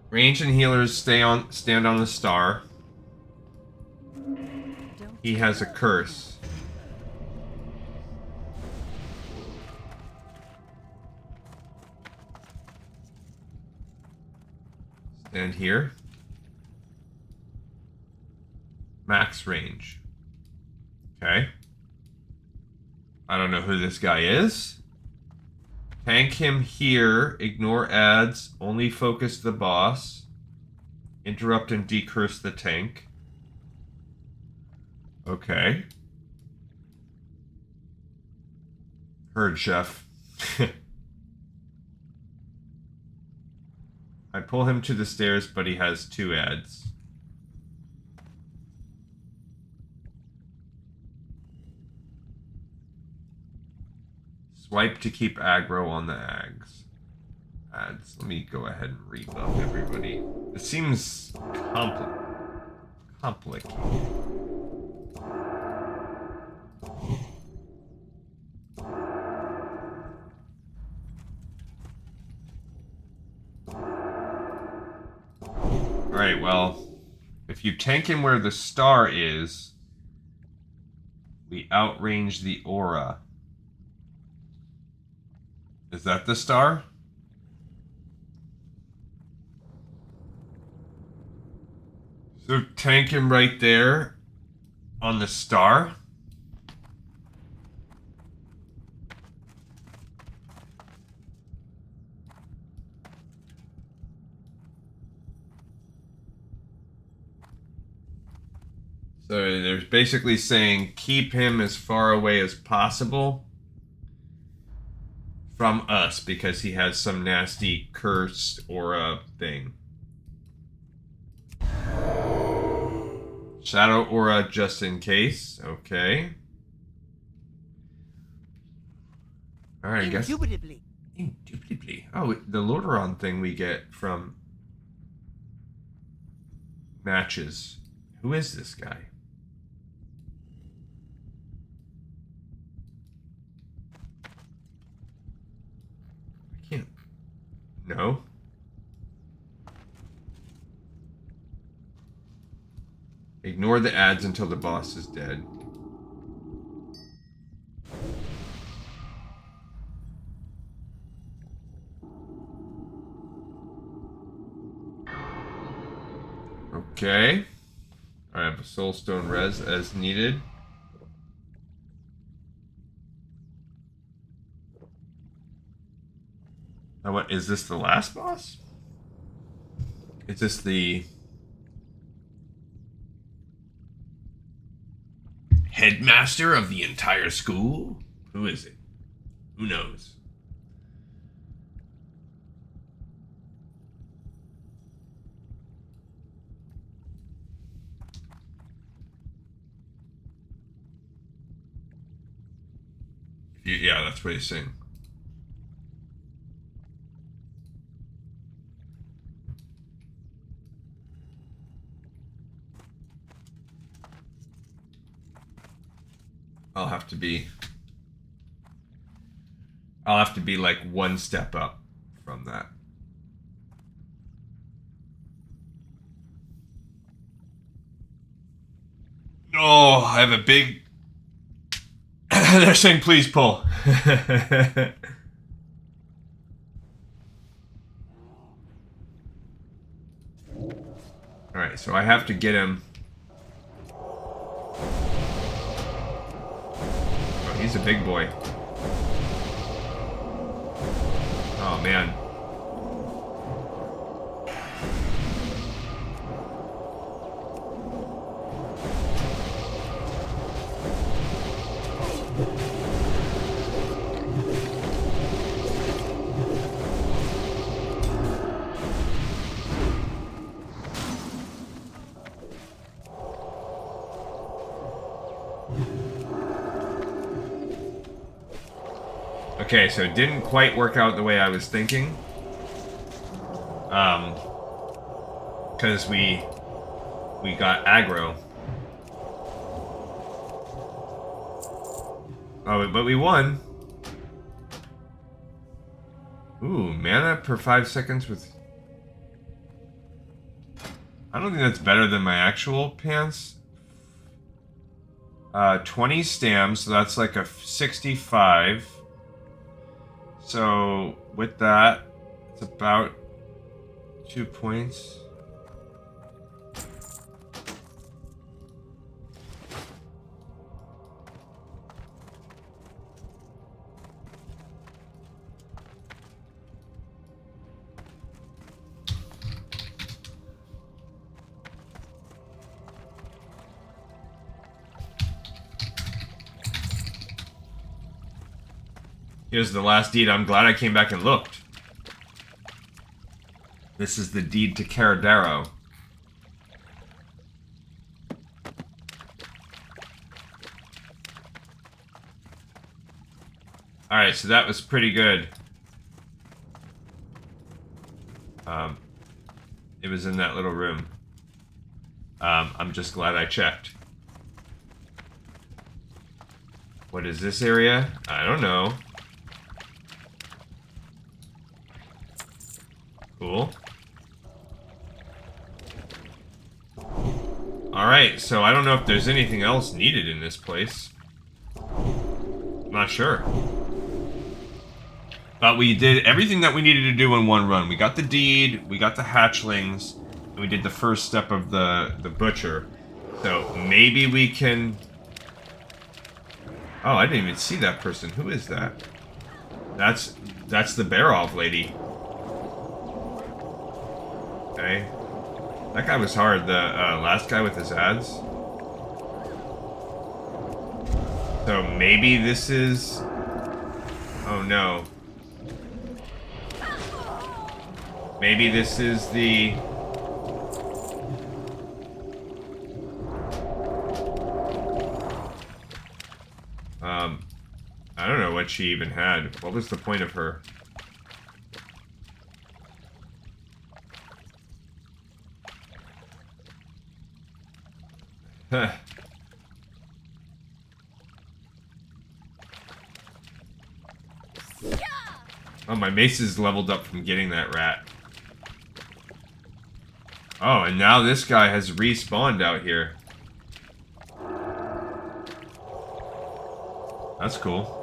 Range and healers stand on the star. He has a curse. Stand here. Max range. Okay. I don't know who this guy is. Tank him here. Ignore ads. Only focus the boss. Interrupt and decurse the tank. Okay. Heard, chef. I pull him to the stairs, but he has 2 ads. Swipe to keep aggro on the ads. Let me go ahead and rebuff everybody. It seems complicated. Alright, well, if you tank him where the star is, we outrange the aura. Is that the star? So tank him right there on the star. So they're basically saying keep him as far away as possible from us because he has some nasty cursed aura thing. Shadow aura just in case. Okay. Alright, I guess. Indubitably. Oh, the Lordaeron thing we get from matches. Who is this guy? I can't. No. Ignore the ads until the boss is dead. Okay. I have a soulstone res as needed. Now what, is this the last boss? Is this the headmaster of the entire school? Who is it? Who knows? Yeah, that's what he's saying. I'll have to be like one step up from that. Oh, I have a big... They're saying please pull. Alright, so I have to get him... Oh, he's a big boy. Oh, man. Okay, so it didn't quite work out the way I was thinking. Because we got aggro. Oh, but we won. Ooh, mana per 5 seconds with... I don't think that's better than my actual pants. 20 stamps, so that's like a 65. So, with that, it's about 2 points. Here's the last deed. I'm glad I came back and looked. This is the deed to Caradaro. Alright, so that was pretty good. It was in that little room. I'm just glad I checked. What is this area? I don't know. Cool. Alright, so I don't know if there's anything else needed in this place. I'm not sure. But we did everything that we needed to do in one run. We got the deed, we got the hatchlings, and we did the first step of the butcher. So maybe we can... Oh, I didn't even see that person. Who is that? That's the Barov lady. Okay. That guy was hard. The last guy with his ads. So maybe this is... Oh no. Maybe this is the... I don't know what she even had. What was the point of her? Huh. Oh, my mace is leveled up from getting that rat. Oh, and now this guy has respawned out here. That's cool.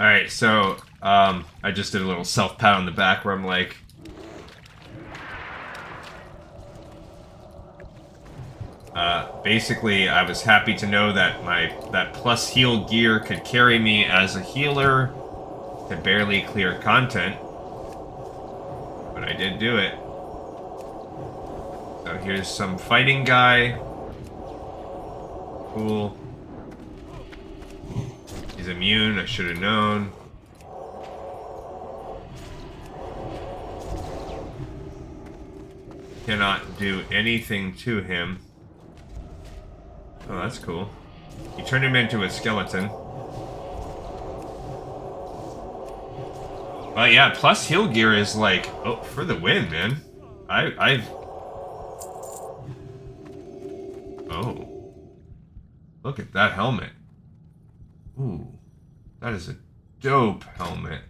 Alright, so, I just did a little self-pat on the back where I'm like... basically, I was happy to know that that plus heal gear could carry me as a healer to barely clear content. But I did do it. So here's some fighting guy. Cool. He's immune, I should have known. Cannot do anything to him. Oh, that's cool. You turned him into a skeleton. But yeah, plus heal gear is like, oh, for the win, man. I've... Oh. Look at that helmet. Ooh. That is a dope helmet.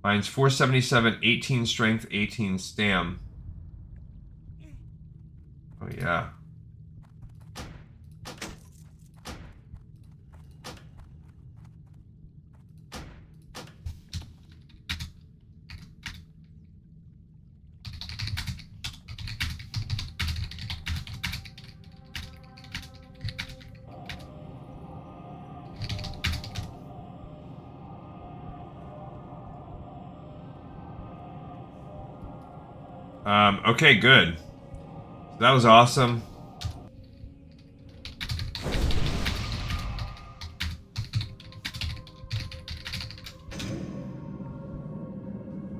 Mine's 477, 18 strength, 18 stam. Oh, yeah. Okay, good. That was awesome.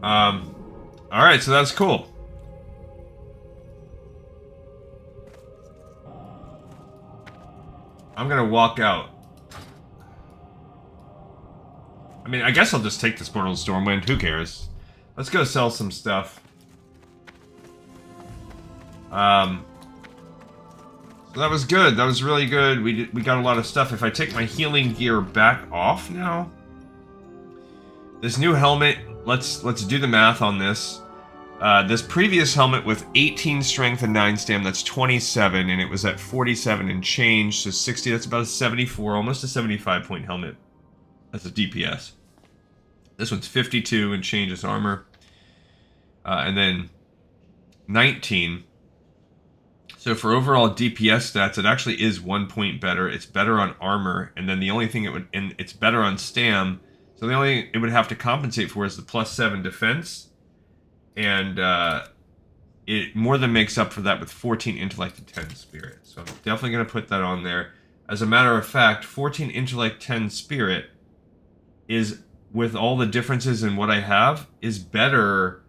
Alright, so that's cool. I'm gonna walk out. I mean, I guess I'll just take this Portal to Stormwind. Who cares? Let's go sell some stuff. So that was good. That was really good. We got a lot of stuff. If I take my healing gear back off now, this new helmet. Let's do the math on this. This previous helmet with 18 strength and 9 stam, that's 27, and it was at 47 and change, so 60, that's about a 74, almost a 75 point helmet. That's a DPS. This one's 52 and changes armor. And then 19. So for overall DPS stats, it actually is 1 point better. It's better on armor, and then the only thing and it's better on stam. So the only it would have to compensate for is the +7 defense, and it more than makes up for that with 14 intellect and 10 spirit. So I'm definitely going to put that on there. As a matter of fact, 14 intellect, 10 spirit is, with all the differences in what I have, is better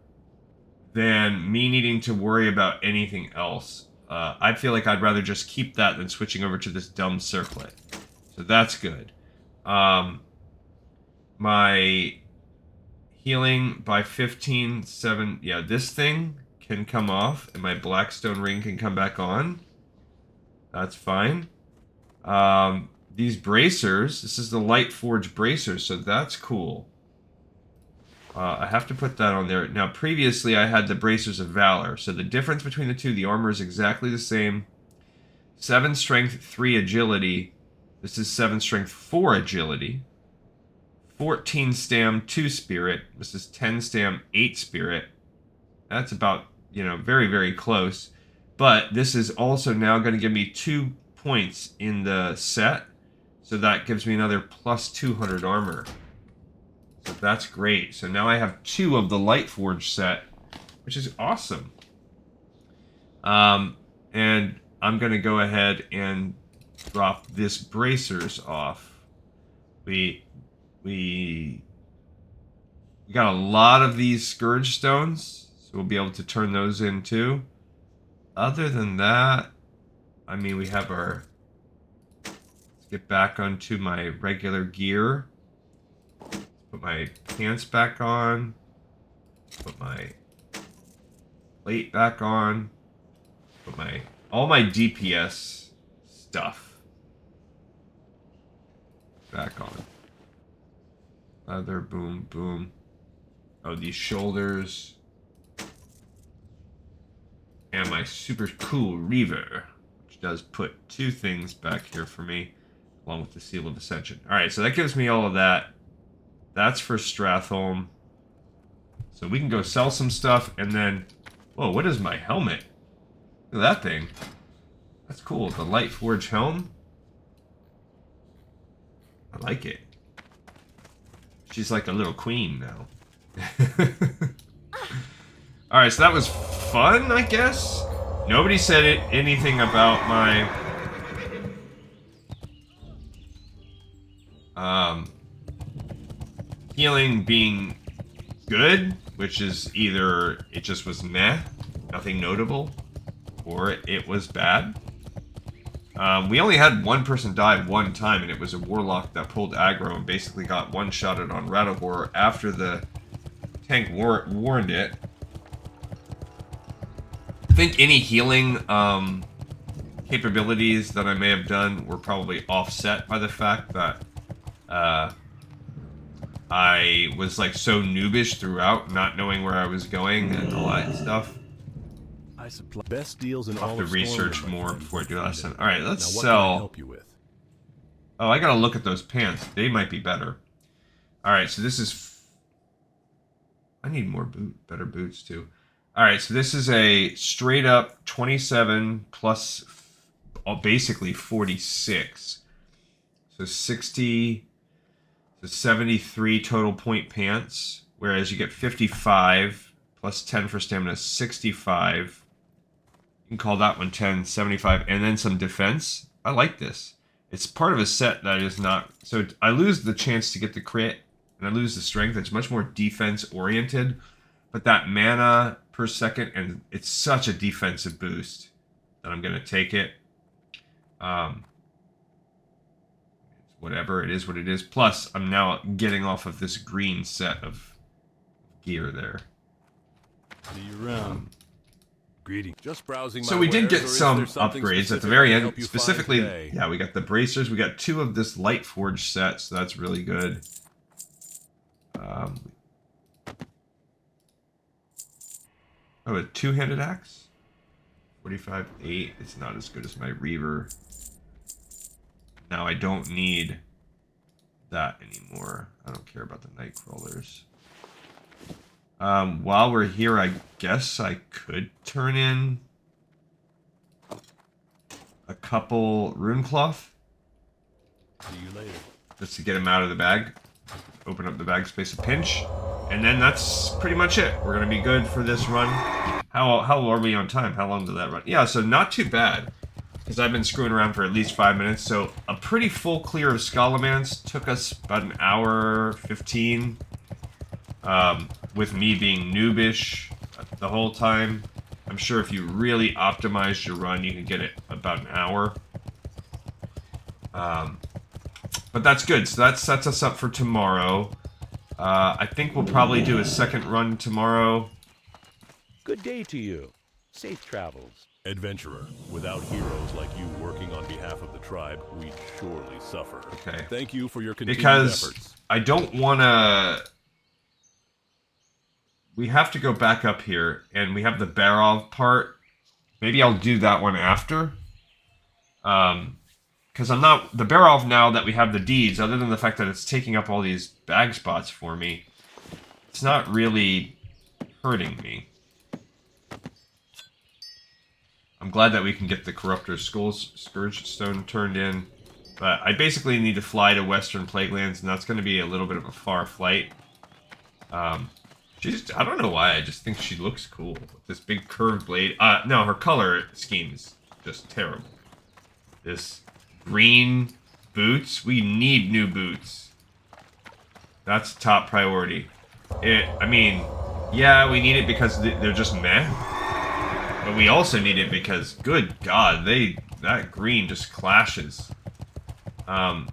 than me needing to worry about anything else. I feel like I'd rather just keep that than switching over to this dumb circlet. So that's good. My healing by 15, 7... Yeah, this thing can come off, and my Blackstone ring can come back on. That's fine. These bracers, this is the Light Forge bracers, so that's cool. I have to put that on there. Now, previously I had the Bracers of Valor, so the difference between the two, the armor is exactly the same. 7 strength, 3 agility. This is 7 strength, 4 agility. 14 stam, 2 spirit. This is 10 stam, 8 spirit. That's about, very, very close. But this is also now going to give me 2 points in the set. So that gives me another plus 200 armor. So that's great. So now I have 2 of the Light Forge set, which is awesome. And I'm going to go ahead and drop this bracers off. We got a lot of these Scourge Stones, so we'll be able to turn those in too. Other than that, I mean, we have our... Let's get back onto my regular gear. Put my pants back on. Put my plate back on. Put all my DPS stuff back on. Leather, boom, boom. Oh, these shoulders. And my super cool Reaver, which does put 2 things back here for me, along with the Seal of Ascension. Alright, so that gives me all of that. That's for Stratholme. So we can go sell some stuff, and then... Whoa, what is my helmet? Look at that thing. That's cool. The Light Forge helm. I like it. She's like a little queen now. Alright, so that was fun, I guess? Nobody said anything about my... healing being good, which is either it just was meh, nothing notable, or it was bad. We only had one person die 1 time, and it was a warlock that pulled aggro and basically got one-shotted on Rattlehorror after the tank warned it. I think any healing capabilities that I may have done were probably offset by the fact that I was like so noobish throughout, not knowing where I was going and all that stuff. I supply best deals in I'll all have of to research Scholomance, more friend, before I do if you that. find it. All right, let's Now, what can I sell. help you with? Oh, I gotta look at those pants. They might be better. All right, so this is. I need more better boots too. All right, so this is a straight up 27 plus, basically 46. So 60. So 73 total point pants, whereas you get 55 plus 10 for stamina, 65. You can call that one 10, 75, and then some defense. I like this. It's part of a set that is not... So I lose the chance to get the crit, and I lose the strength. It's much more defense-oriented, but that mana per second, and it's such a defensive boost that I'm going to take it. Whatever, it is what it is. Plus, I'm now getting off of this green set of gear there. See you around. Greetings. Just browsing my So we did wares, get or is some there something upgrades at the specific very I can end. help you find Specifically, today? yeah, we got the bracers. We got 2 of this Light Forge set, so that's really good. Oh, a two-handed axe? 45-8. It's not as good as my Reaver. Now I don't need that anymore. I don't care about the night crawlers. While we're here, I guess I could turn in a couple rune cloth. See you later. Just to get him out of the bag. Open up the bag space a pinch. And then that's pretty much it. We're going to be good for this run. How are we on time? How long did that run? Yeah, so not too bad. Because I've been screwing around for at least 5 minutes. So a pretty full clear of Scholomance. Took us about an hour 15. With me being noobish the whole time. I'm sure if you really optimized your run, you can get it about an hour. But that's good. So that sets us up for tomorrow. I think we'll probably do a second run tomorrow. Good day to you. Safe travels. Adventurer, without heroes like you working on behalf of the tribe, we'd surely suffer. Okay. Thank you for your continued Because efforts. I don't want to... We have to go back up here, and we have the Barov part. Maybe I'll do that one after. Because I'm not... The Barov, now that we have the deeds, other than the fact that it's taking up all these bag spots for me, it's not really hurting me. I'm glad that we can get the Corruptor's Scourge Stone turned in. But I basically need to fly to Western Plaguelands, and that's going to be a little bit of a far flight. I don't know why, I just think she looks cool. With this big curved blade. No, her color scheme is just terrible. This green boots. We need new boots. That's top priority. I mean, yeah, we need it because they're just meh. But we also need it because, good God, that green just clashes. That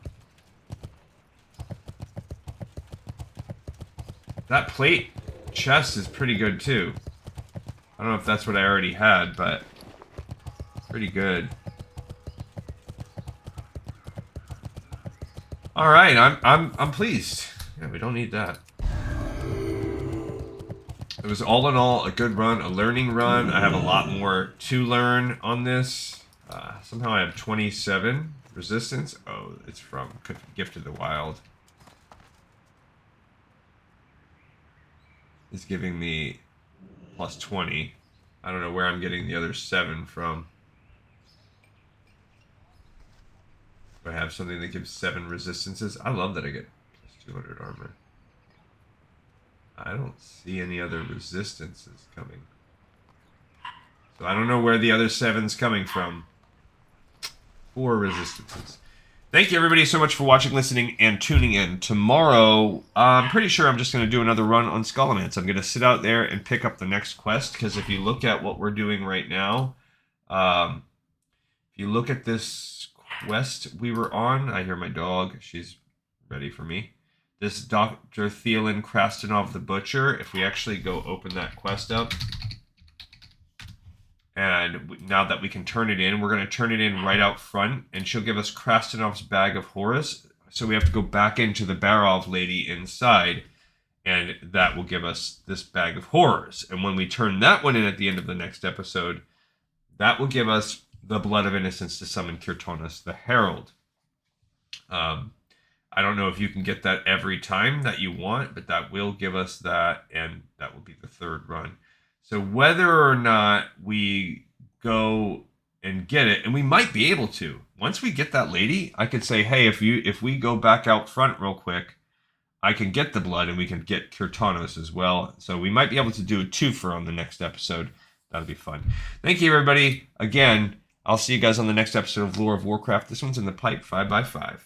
plate chest is pretty good too. I don't know if that's what I already had, but pretty good. All right, I'm pleased. Yeah, we don't need that. It was all in all a good run, a learning run. I have a lot more to learn on this. Somehow I have 27 resistance. Oh, it's from Gift of the Wild. Is giving me plus 20. I don't know where I'm getting the other 7 from. Do I have something that gives 7 resistances? I love that I get plus 200 armor. I don't see any other resistances coming. So I don't know where the other 7's coming from. 4 resistances. Thank you everybody so much for watching, listening, and tuning in. Tomorrow, I'm pretty sure I'm just going to do another run on Scholomance. I'm going to sit out there and pick up the next quest, because if you look at what we're doing right now, if you look at this quest we were on, I hear my dog. She's ready for me. This Dr. Thielen Krastinov the Butcher, if we actually go open that quest up, and now that we can turn it in, we're going to turn it in right out front, and she'll give us Krastinov's Bag of Horrors. So we have to go back into the Barov lady inside, and that will give us this Bag of Horrors. And when we turn that one in at the end of the next episode, that will give us the Blood of Innocence to summon Kirtonis the Herald. I don't know if you can get that every time that you want, but that will give us that, and that will be the third run. So whether or not we go and get it, and we might be able to. Once we get that lady, I could say, hey, if we go back out front real quick, I can get the blood and we can get Kirtanos as well. So we might be able to do a twofer on the next episode. That'll be fun. Thank you, everybody. Again, I'll see you guys on the next episode of Lore of Warcraft. This one's in the pipe, 5x5.